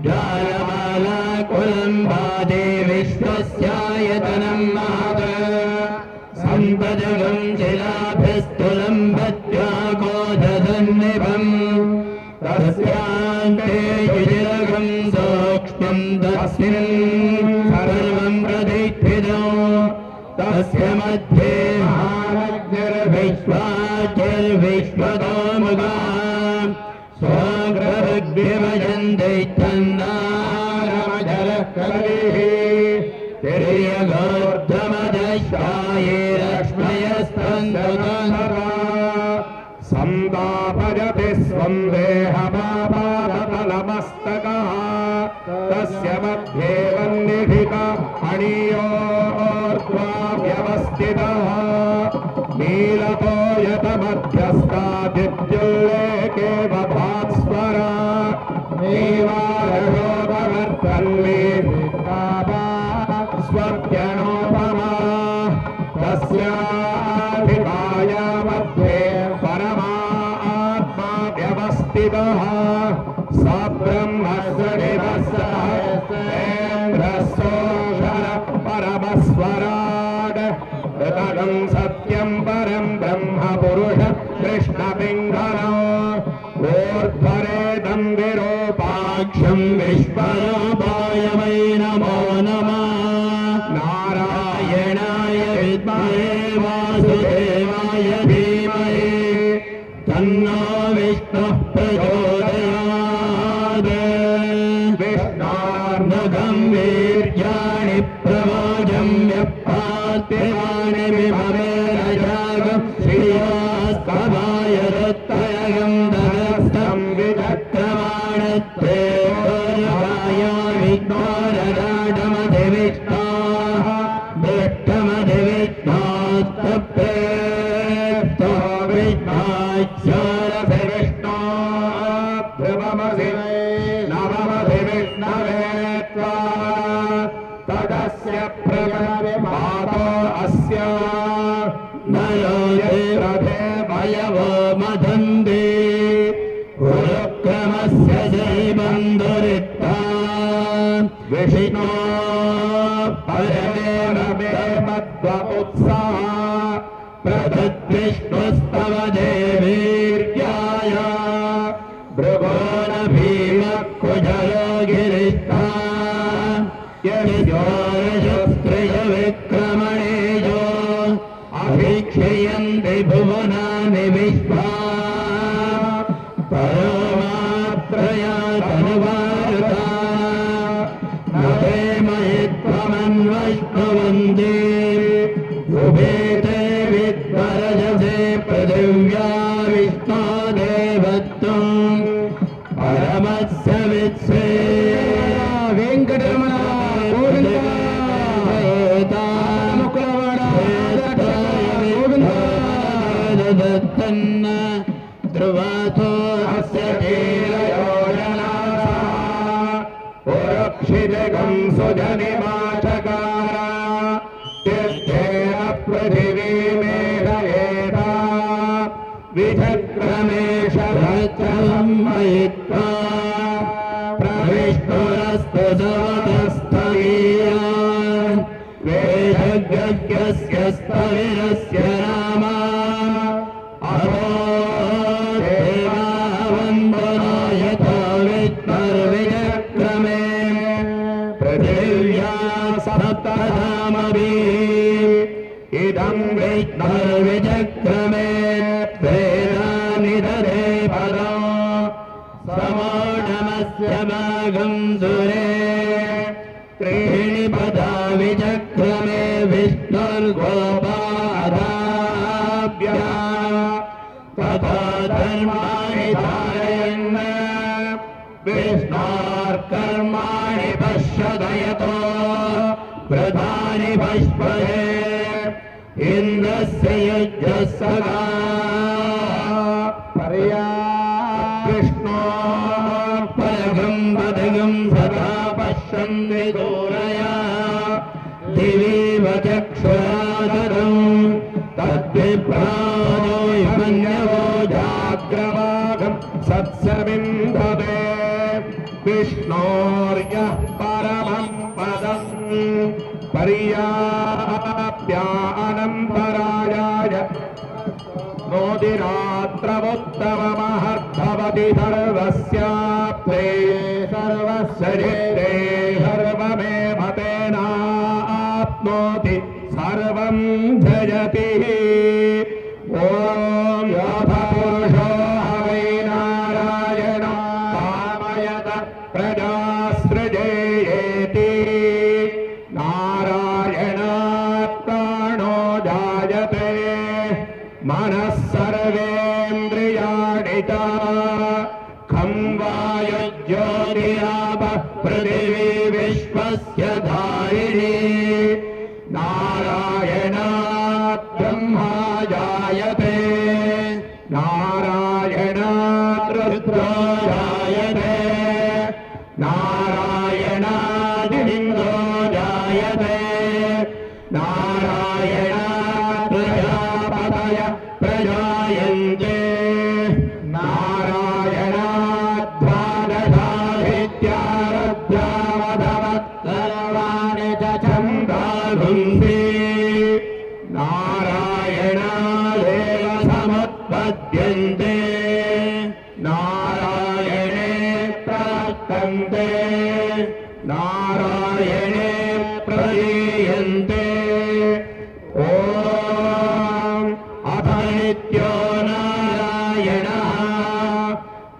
ज्वालमालाकुलं भाति विश्वस्यायतनं महत् सम्पजगं शिलाभिस्तुलं भद्रागोधसन्निभम् तस्यान्ते युजिरगं सूक्ष्मं तस्मिन् सर्वं प्रतिष्ठितो तस्य मध्ये महारग्निर्विश्वाद्यर्विश्वतोमुखा स्वग्रभग्निभजन्ते तन्नारमजरः कलिः तिर्यगोर्धमदशायैरश्मयस्तन्तरा सन्तापयति स्वं देहमापादतलमस्तकः तस्य मध्ये वह्निधिका अणियोर्ध्वा व्यवस्थितः नीलतो यतमध्यस्तादिद्युल्लेखे वभास्वरा नीवारयोपवर्तन्मे स्वर्ग्यनोपमा तस्याधिकाय मध्ये परमात्मा व्यवस्थितः स ब्रह्मस्वनिवस्तेन्द्रसोषर परमस्वराड् ऋतगं सत्यं परं ब्रह्म पुरुष कृष्णपिङ्गलौ ऊर्ध्वरेदं विरूपाक्षं विश्वरूपाय वै नमो नमः नारायणाय विद्महे वासुदेवाय धीमहि तन्नो विष्णुः प्रचोदयात् विष्णोर्मुखं वीर्याणि प्रमोजं यप्पार्थिवाणि विभवेरजागं श्रियोस्तवाय दत्तयगं ददस्तं विचक्रमाणत्ते विघ्नोरराडमधिविष्णाः दृष्टमधिविष्णास्तप्रेष्टो विष्णाच्योरभिविष्णाभ्युममसि नवमधिविष्णवे त्वा तदस्य प्रजविभातो अस्य नयोते रथेमयवो मदन्ति गुरुक्रमस्य जैबन्धुरित्ता विष्णो परेण मे मध्व उत्साह प्रदद्विष्णुस्तव देवीर्याय भृगोन भीमकुजलो गिरिष्ठा यस्योरजस्त्रिय विक्रमणेजो अभीक्षय ध्यायन्ति भुवनानि विश्वा परमात्रया तनुवारुता न ते मयि त्वमन्वष्टवन्ति उभे ते विद्वरजसे पृथिव्या विष्णोदेवत्वम् परमस्य वित्से वेङ्कटरमण दत्तन्न ध्रुवातो अस्य कीलयोजना पुरक्षितकं सुजनिमाचकार तीर्थेन पृथिवीमेधयेता विचक्रमेश भद्रमयित्वा प्रविष्णुरस्तु सवतस्थलीयान् वेदज्ञस्य स्थविरस्य नाम अहो देवावन्दनायता विद्मर्विचक्रमे पृथिव्या सप्तधामभिः इदं विद्मर्विचक्रमे वेदानि ददे पदम् समोढमस्य भागं सुरे त्रीणि पदा विचक्रमे विष्णुर्गोपादाभ्या तथा धर्माणि धारयन् विष्णोर्कर्माणि पश्यदयतो व्रतानि पश्पये इन्द्रस्य युज्यः सदा पर्या कृष्णो परगं पदगं सदा पश्यन् विदूरया दिवीव चक्षुरादरम् तद्विप्राणो मन्यवो जाग्रवागं सत्सविन्दते विष्णोर्यः परमं पदम् पर्याप्यानन्तरायाय नोदिरात्रमुत्तममहर्भवति सर्वस्याप्ते सर्वस्य जित्ते सर्वमेव तेनाप्नोति सर्वं जयति ॐ यथापुरुषो हवै नारायण कामयत प्रजासृजेयेति नारायणात् प्राणो जायते मनः सर्वेन्द्रियाणि च खं वायुज्योतिरापः पृथिवी विश्वस्य धारिणी नारायणात् ब्रह्मा जायते नारायणात् रुद्रो जायते नारायणादिन्द्रो जायते नारायणात् प्रजापतय प्रजायन्ते नारायणात् द्वादशादित्यारद्रावधवत्सर्वाणि च छन्दागुंसि नारायणादेव समुत्पद्यन्ते नारायणे प्राप्तन्ते नारायणे प्रलीयन्ते ॐ अथ नित्यो नारायणः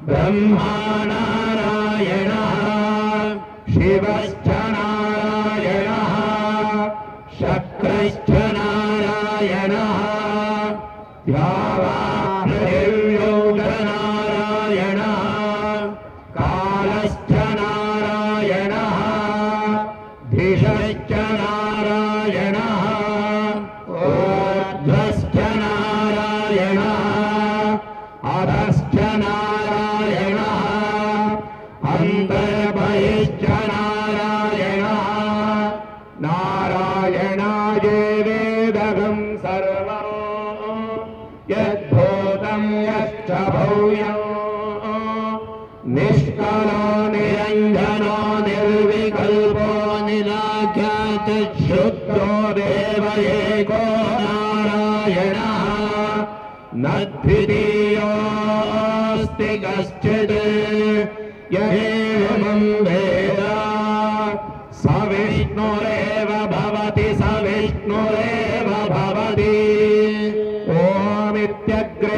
ब्रह्मा नारायणः शिवश्च नारायणः शक्रश्च नारायणः नारायणः कालश्च नारायणः धिषश्च नारायणः ऊर्ध्वश्च नारायणः अधश्च नारायणः अन्तर्बहिश्च नारायणः नारायणायेवेदगं सर्वं यद्भूतं यश्च भव्यं निष्कलो निरञ्जनो निर्विकल्पो निराख्यातशुद्धो देव एको नारायणः न द्वितीयोऽस्ति कश्चित् य एवं वेद स विष्णुरेव भवति स विष्णुरेव भवति ॐ नित्यग्रे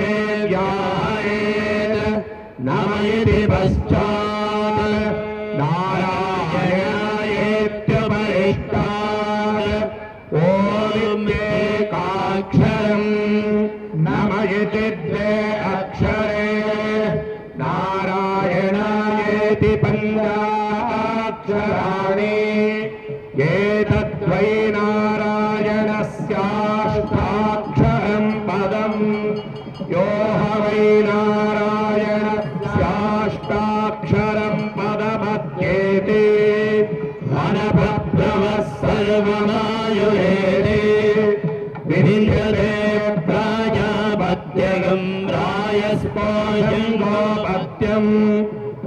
व्याहरेत् नम इति पश्चात् नारायणायेत्युपरिष्टात् ॐ एकाक्षरम् नम इति द्वे अक्षरे नारायणायेति पञ्चाक्षराणि एतद्वै नारायणस्याष्टाक्षरं पदम् यो ह वै नारायणस्याष्टाक्षरं पदमध्येति अनभद्रवः सर्वमायुरेति विद्यते प्राजापत्यगं रायस्पोषङ्गोपत्यम्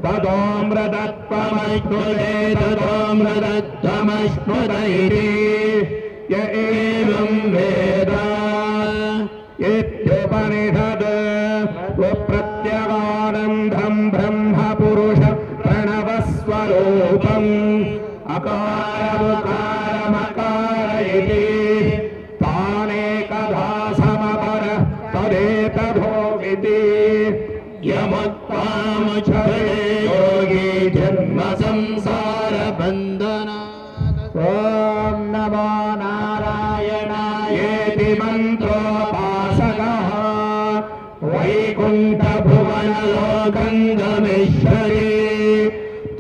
तदोमृतत्वमश्नुते तदोमृतत्वमश्नुत इति य एवं वेद इत्युपनिषद् प्रत्यगानन्दं ब्रह्मपुरुष प्रणवस्वरूपम् अकारमुकारमकार इति तानेकधा समपर तदेतभोगिति यमुत्तामुच्छते योगी जन्म संसार बन्धनात् ॐ नमो नारायणायेति मन्त्रोपासकः वैकुण्ठभुवनलोकं गमिष्यति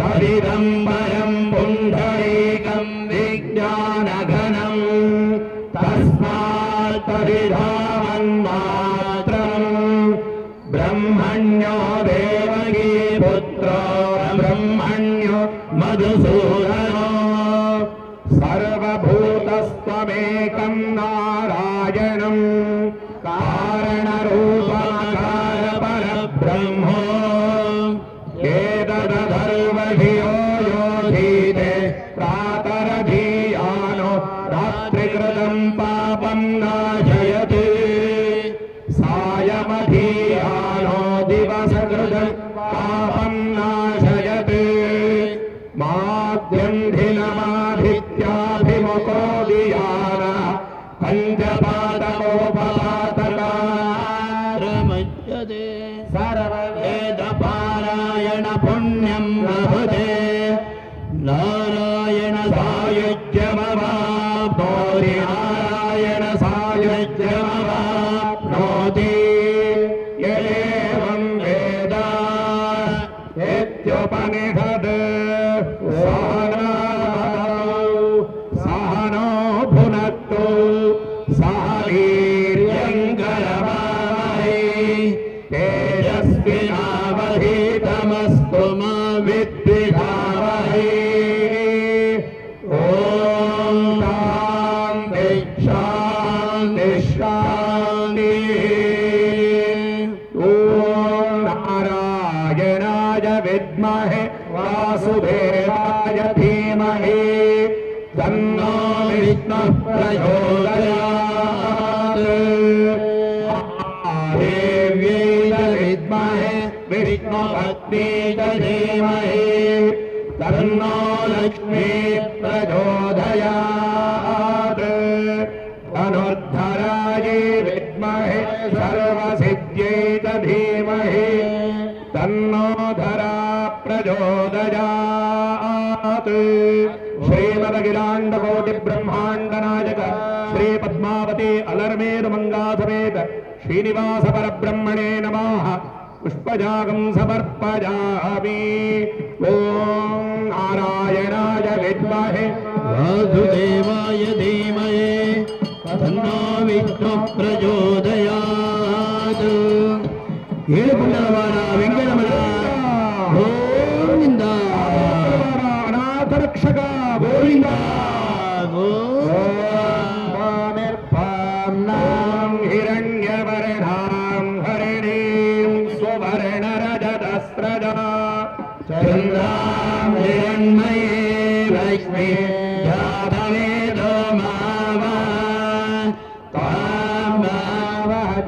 तदिदं परं पुण्डरीकं विज्ञानघनं तस्मात् तदिधावन्मात्रम् ब्रह्मण्यो देवकी पुत्रो ब्रह्मण्यो मधुसूदनो सर्वभूतस्त्वमेकं नारायणं कारणरूपमकारपरब्रह्मो एतदधर्वधियो योधीते प्रातरधीयानो रात्रिकृतं पापं नाशयति सायमधीयानो दिवसकृतं पापं नाशयति माद्यन्धिनमाधित्याभिमुखो दियानः पञ्चपादकोपपातकारमज्यते सर्ववेदपारायण पुण्यं लभते नारायण सायुज्यमवाप्नोति नारायण सायुज्यमवाप्नोति य एवं वेद इत्युपनिषद् सहनो भुनक्तु सह वीर्यङ्करवावहै तेजस्विनावधीतमस्तु मा विद्विषावहै ॐ शान्ति शान्ति शान्तिः ॐ नारायणाय विद्महे वासुदेवाय धीमहि तन्नो विष्णुः प्रचोदयात् देव्यै च विद्महे विष्णुपत्नी च धीमहि तन्नो लक्ष्मीः प्रचोदयात् धनुर्धरायै विद्महे सर्वसिद्ध्यै च धीमहि तन्नो धरा प्रचोदयात् श्रीमदखिलाण्डकोटिब्रह्माण्डनायक श्री पद्मावती अलर्मेरु मंगासमेत श्रीनिवास परब्रह्मणे नमः पुष्पजागं समर्पयामि ॐ नारायणाय विद्महे वासुदेवाय धीमहि तन्नो विष्णुः प्रचोदयात् ఏడుకుండలవాడ వెంకటరమణ గోవింద అనాథరక్షక గోవింద గోవిందాం హిరణ్యవర్ణాం హరిణీం సువర్ణరజతస్రజా చంద్రాం హిరణ్మయీ లక్ష్మీ జాతవేదో మావా తాం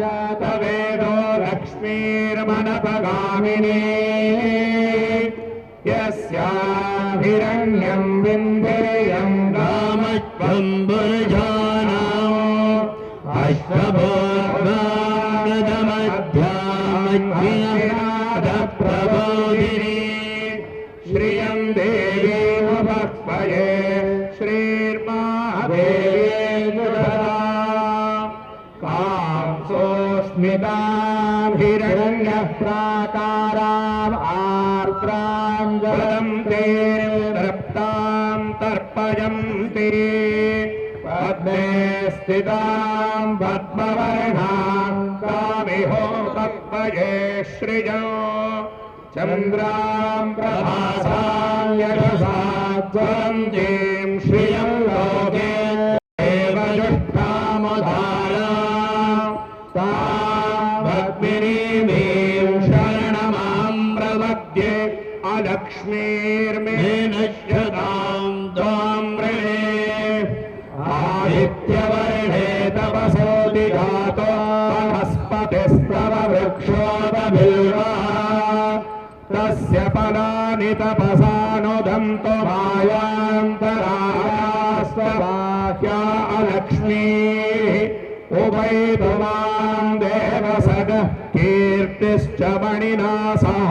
జాతవేదో लक्ष्मीर्मनपगामिनी यस्याभिरण्यं विन्देयं गामत्वं बुर्जानाम् अश्वभूर्वां भक्तिनाथ प्रबोधिनी श्रियं देवीमुपक्वये श्रीर्महादेवी कांसोऽस्मितां हिरण्यप्राकाराम् आर्द्रां ज्वलन्ते तृप्तां तर्पयन्ति पद्मे स्थितां पद्मवर्णां कामिहोपक्वये श्रियो चन्द्रां प्रभासां यशसा ज्वलन्तीं श्रियं लोके देवजुष्टामुदारां तां पद्मिनीं शरणमां प्रपद्ये अलक्ष्मीर्मे नश्यतां त्वां वृणे आदित्यवर्णे तपसोऽपि जातो वनस्पतिस्तव वृक्षोपबिल्वः तस्य फलानि तपसानुदन्तो मायान्तरायास्वबाह्या अलक्ष्मीः उभयतु मां देवसद कीर्तिश्च मणिना सह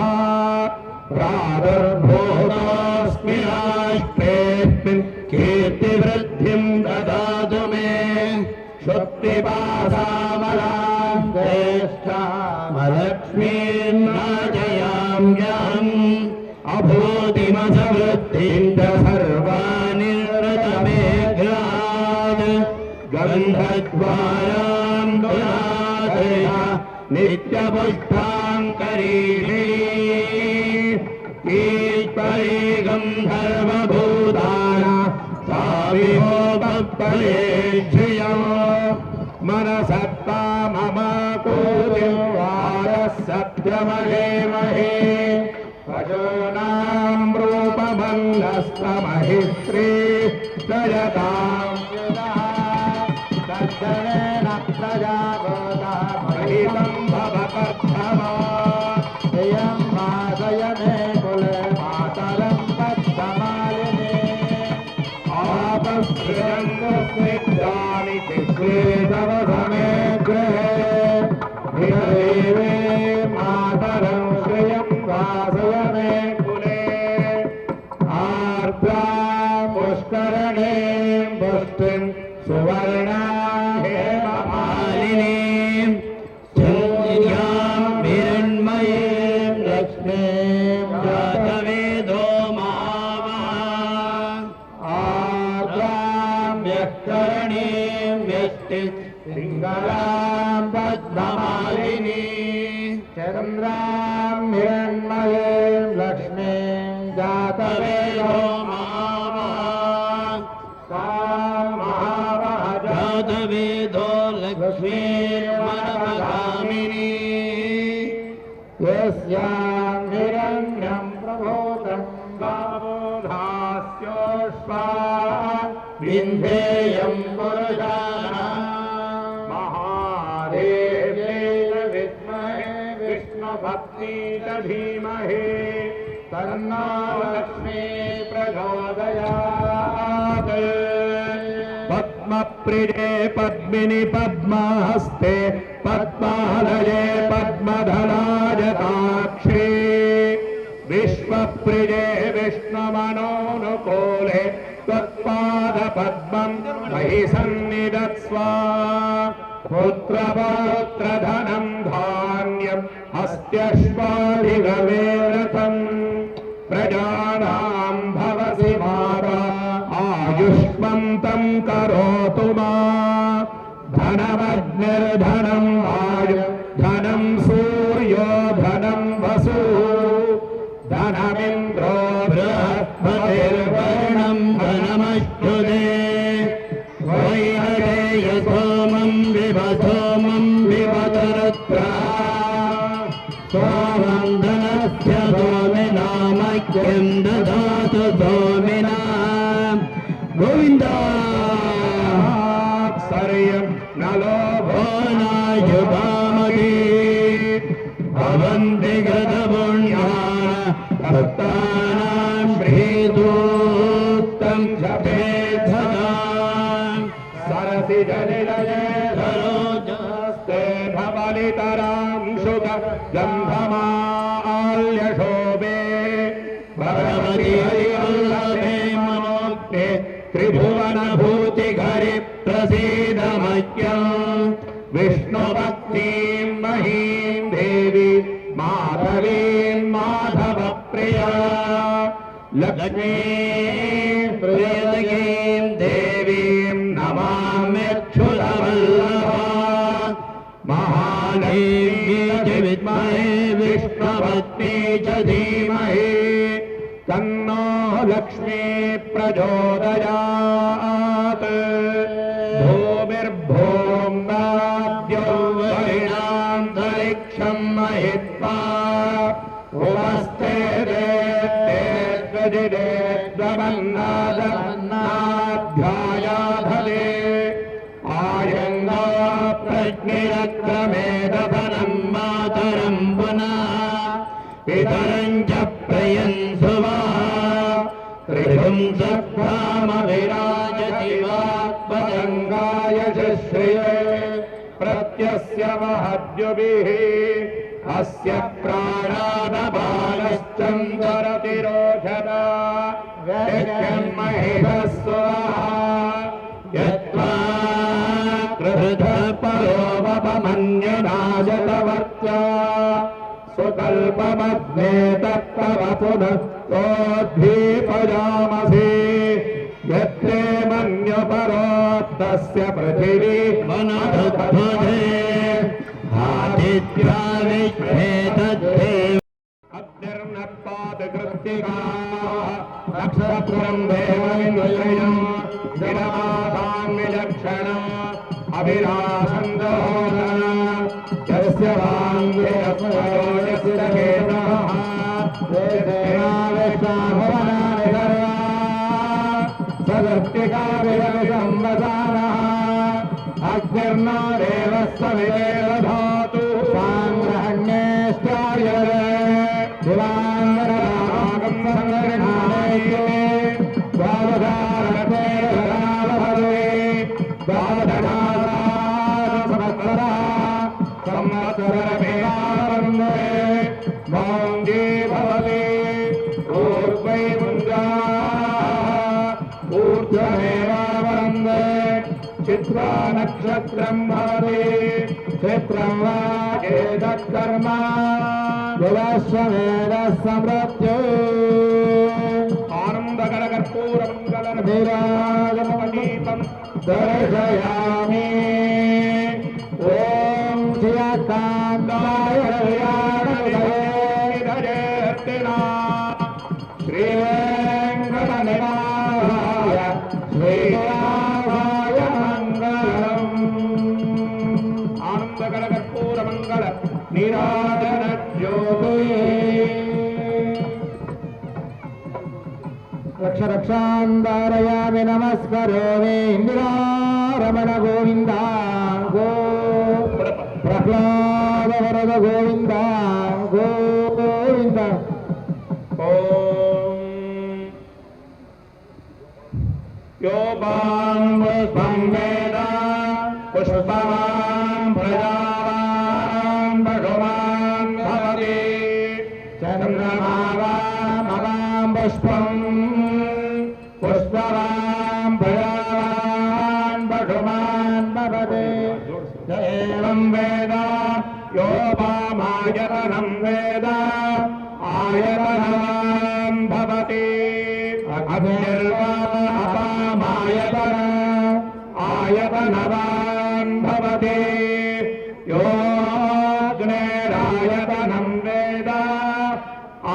प्रादुर्भूतोऽस्मि राष्ट्रेऽस्मिन् कीर्तिवृद्धिं ददातु मे शुक्तिपासामलां ज्येष्ठामलक्ष्मीर्नाजयाम्यहम् अभूतिमसवृद्धिं च सर्वाणि रतमेघ्रात् गन्धद्वारां गुणादया नित्यपुष्टां करीषी ईश्वरी गन्धर्वभूताना साविमोपक्वये श्रियो मनसत्ता मम कूतिवारः सत्यमहेमहे पशूनां रूपमन्नस्तमहित्री प्रजतां दर्शनेन प्रजागोता महितं भवकर्षमा प्रियं वासयने कुले मातरं पद्ममालिने आपस्कृतं स्निग्धानि चित्रे तव समेग्रे हिरदेवे मातरं श्रियं वासयने कुले आर्द्रां पुष्करणीं पुष्टिं सुवर्णा हेममालिनीं चन्द्रियां हिरण्मयीं लक्ष्मीं जातवेदो आर्द्रां व्यक्तरणीं व्यष्टिं सिंगलां पद्ममालिनी चन्द्रां हिरण्मयीं लक्ष्मीं जातवेदो जातवेदो लक्ष्मीर्मनपगामिनी यस्यां हिरण्यं प्रबोधं गावोधास्योष्पा विन्ध्येयं पुरुषाणां महादेव्यै विद्महे विष्णुभक्ति च धीमहि तन्नो लक्ष्मी प्रचोदयात् पद्मप्रिये पद्मिनि पद्महस्ते पद्मालये पद्मधराजताक्षी विश्वप्रिये विष्णुमनोनुकूले त्वत्पादपद्मं मयि सन्निधत्स्व पुत्रपौत्रधनं धान्यं हस्त्यश्वाधिगवेरथम् प्रजानां भवसि माता आयुष्मन्तं करोतु मा धनमग्निर्धनं वायु धनं सूर्यो धनं वसु धनमिन्द्रो बृहस्पतिर्वर्णं धनमश्नुते वैहरेय सोमं विभसोमं विवतरुद्रा सोमं धनस्य सोमिनामख्यं ददातु सोमिना गोविन्दा सर्यं नलोभो नायुभामति भवन्ति गतपुण्याः भक्तानां प्रीतोक्तं जपेद्धतां सरसि जनिलये सरोजस्ते भवनि ीतरांशुक गन्धमाल्यशोभे भगवति हरिवल्लभे मनोक्ते त्रिभुवनभूतिघरि प्रसीदमह्यम् विष्णुभक्तिं महीं देवी माधवीं माधवप्रिया लक्ष्मीं प्रियदगीं देवीं नमाम्यच्युतवल्लभा महालक्ष्मी च विद्महे विष्णुपत्नी च धीमहि तन्नो लक्ष्मी प्रचोदयात् भूमिर्भूम्नाद्यो वरिणान्तरिक्षं महित्वा उपस्थे देवन्नाध्यायाधले आयङ्गा प्रज्ञिरक्रमेदधनं मातरं पुनः पितरं च प्रयन्सुवा त्रिपुंसद्धामविराजति वाक्पतङ्गाय श्रिये प्रत्यस्य महद्युभिः अस्य प्राणादपानश्चन्दरतिरोषदा यज्ञन्महिषस्वाहा यत्त्वा कृतपरोपमन्यनाजतवर्त्या सुकल्पमग्ने तत्तव पुनः तोद्धीपयामसि यत्रे मन्यपरोक्तस्य पृथिवी मनोध्वजे आदित्या विश्वेतद्देव अग्निर्नत्पादकृत्तिकाः नक्षत्रं देवमिन्द्रयम् दिनमासान्निलक्षणम् अभिलाषन्दहोदना यस्य वाङ्गेयस्य केतः देवावेशाभवनानि सर्वा सदस्तिकाभिरविसंवदानः अग्निर्नो देवस्य विदेवधातु साङ्ग्रहण्येष्टायरे दिवाङ्गरागं सङ्गृह्णायते द्वादशारते धरावभवे द्वादशासंवत्सरः संवत्सरमेवावन्दे मौञ्जी भवति ऊर्ध्वै मुञ्जाः ऊर्ध्वमेवावन्दे चित्रा नक्षत्रं भवति चित्रं वा एतत्कर्म विवश्वमेधः समृत्यो आनन्दकरकर्पूरमङ्गलनिराजमपनीतं दर्शयामि ॐ श्रियकान्ताय हरियाणविधेर्तिना श्रीवेङ्कटनिवासाय श्रीनिवासाय मङ्गलम् आनन्दकरकर्पूरमङ्गल निराजनज्योतिः रक्ष रक्षान्दारयामि नमस्करोमि इन्दिरारमण गोविन्द गो प्रह्लाद वरद गोविन्द गोविन्द ॐ यो पुष्पं वेद पुष्पवान् प्रजावान् भगवान् भवति चन्द्रमावामवां पुष्पम् पुष्पवान् प्रजावान् भगवान् भवति एवं वेद यो वामायतनं वेद आयतनवान् भवति अग्निर्वा अपामायतन आयतनवान् भवति योऽग्निरायतनं वेद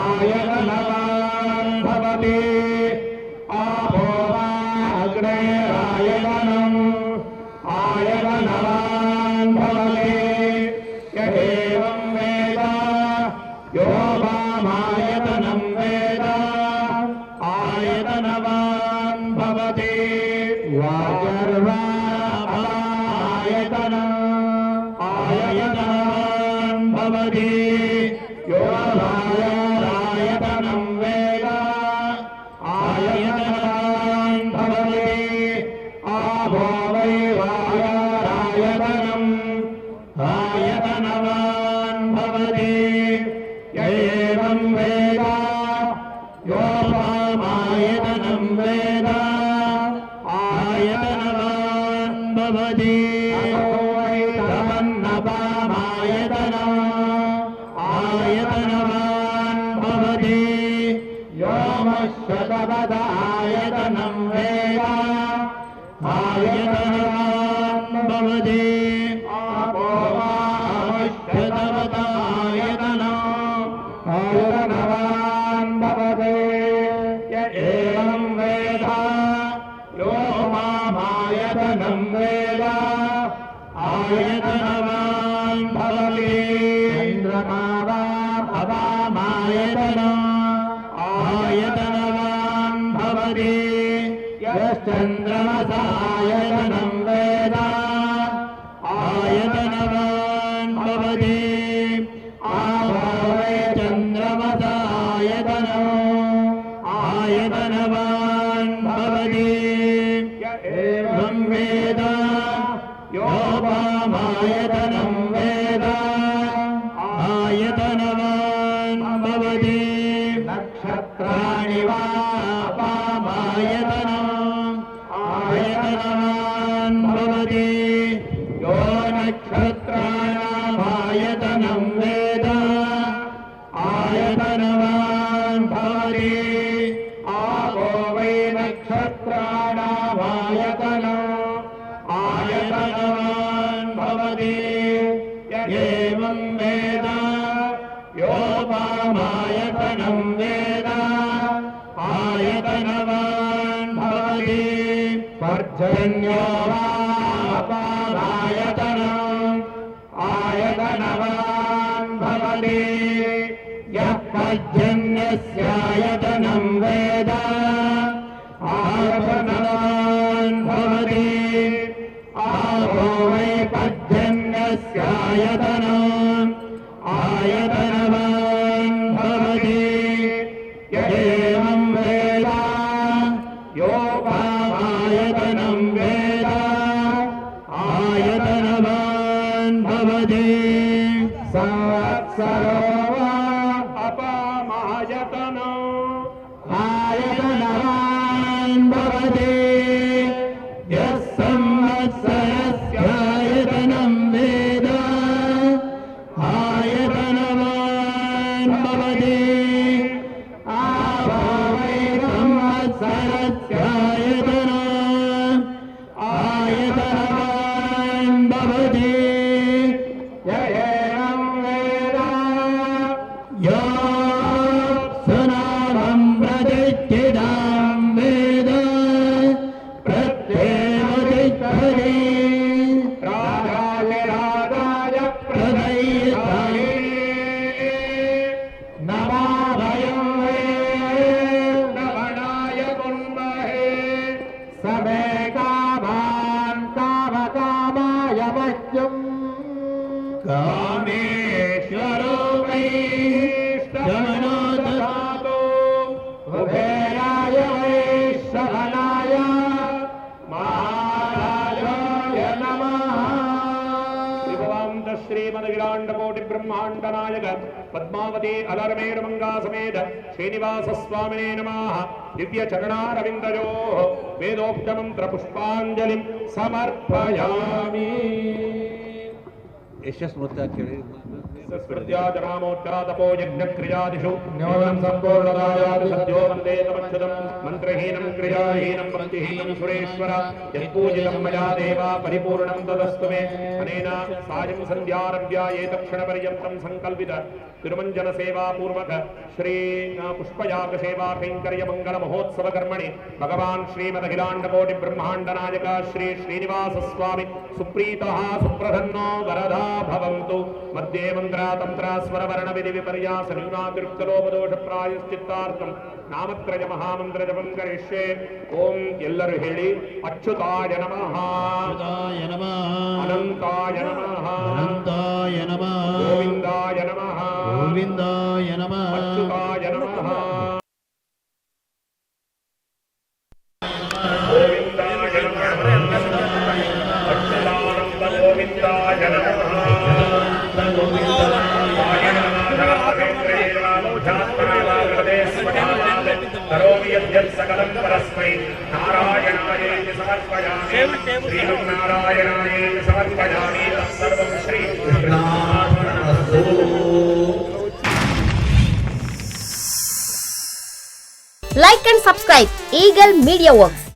आयतनवान् भवति आपो वा अग्निरायतनम् आयतनवान् भवति य एवं वेद यो वामायतनं वेद आयतनवान् भवति वाजर्वा आयतनवान् भवति यो वायरायतनं वेद आयतनवान् भवति आपो वै वायरायतनम् आयतनवान् भवति य एवं वेद योपामायतनं वेद आयतनवान् भवति तमन्नपामायतनम् आयतनवान् भवति योमश्शतपदायतनं वेद आयतनवान् भवति आपोवामश्शतपदायतनम् आयतनवान् भवति य एवं वेद योमामायतनं वेद आयतनवान् भवति चन्द्रमावामवामायतनम् आयतनवान् भवति यश्चन्द्रमसायतनं वेद आयतनवान् भवति आपो वै चन्द्रमसायतनम् आयतनवान् भवति य एवं वेद योपामायतनं वेद आयतनवान् भवति नक्षत्राणि वा अपामायतनम् आयतनवान् भवति यो नक्षत्राणामायतनं वेद आयतनवान् भवति आपो वै नक्षत्राणामायतनम् आयतनवान् भवति य एवं वेद योपामायतनं वेद आयतनवान् भवति पर्जन्यो वा अपामायतनम् आयतनवान् भवति यः पर्जन्यस्यायतनं वेद आयतनवान् भवति आपो वै पर्जन्यस्यायतनम् आयतनवान् भवति य एवं वेद योपामायतनं वेद आयतनवान् भवति संवत्सरो वा अपामायतनम् आयतनवान् भवति यः संवत्सरस्यायतनं वेद आयतनवान् भवति आपो वै संवत्सरस्यायतनम् आयतनवान् भवति य एवं वेद योऽप्सुनामं प्रतिष्ठितां वेद प्रत्येव तिष्ठति राजाय प्रदयिताय नमो वयं वे नवनाय कुर्महे समे कामान् कामकामाय मह्यम् कामेश्वरो वै शमनो ददातु कुबेराय वै शमनाय महाराजाय नमः श्रीमदखिलाण्डकोटि ब्रह्माण्ड नायक पद्मावती अलरमेरुमंगा समेत श्रीनिवास स्वामिने नमः दिव्य चरणारविन्दयोः वेदोक्त मंत्र पुष्पाञ्जलिं समर्पयामि स्मृत्याजनामोच्चातपो यज्ञक्रियादिषु न्यूनं सम्पूर्णदायादि सद्यो वन्दे तमच्युतं मन्त्रहीनं क्रियाहीनं भक्तिहीनं सुरेश्वर यत्पूजितं मया देवा परिपूर्णं तदस्तु मे अनेन सायं सन्ध्यारभ्य एतत्क्षणपर्यन्तं सङ्कल्पित तिरुमञ्जनसेवापूर्वक श्री पुष्पयागसेवा कैङ्कर्यमङ्गलमहोत्सवकर्मणि भगवान् श्रीमदखिलाण्डकोटि ब्रह्माण्डनायक श्री श्रीनिवासस्वामी सुप्रीतः सुप्रसन्नो वरदा भवन्तु मध्ये मंत्रातंत्र स्वर वर्ण विधि विपर्यास न्यूनातिरुक्तलोपदोष प्रायश्चित्तार्थं नामत्रय महामंत्र जपं करिष्ये ओम एल्लरू हेळि अच्युताय नमः अच्युताय नमः अनंताय नमः अनंताय नमः गोविंदाय नमः गोविंदाय नमः अच्युताय नमः गोविंदाय नमः अच्युतानंद गोविंदाय नमः करोमि यद्यत् सकलं परस्मै नारायणायेति समर्पयामि श्रीमन्नारायणायेति समर्पयामि तत्सर्वं श्रीकृष्णार्पणमस्तु। Like and subscribe Eagle Media Works.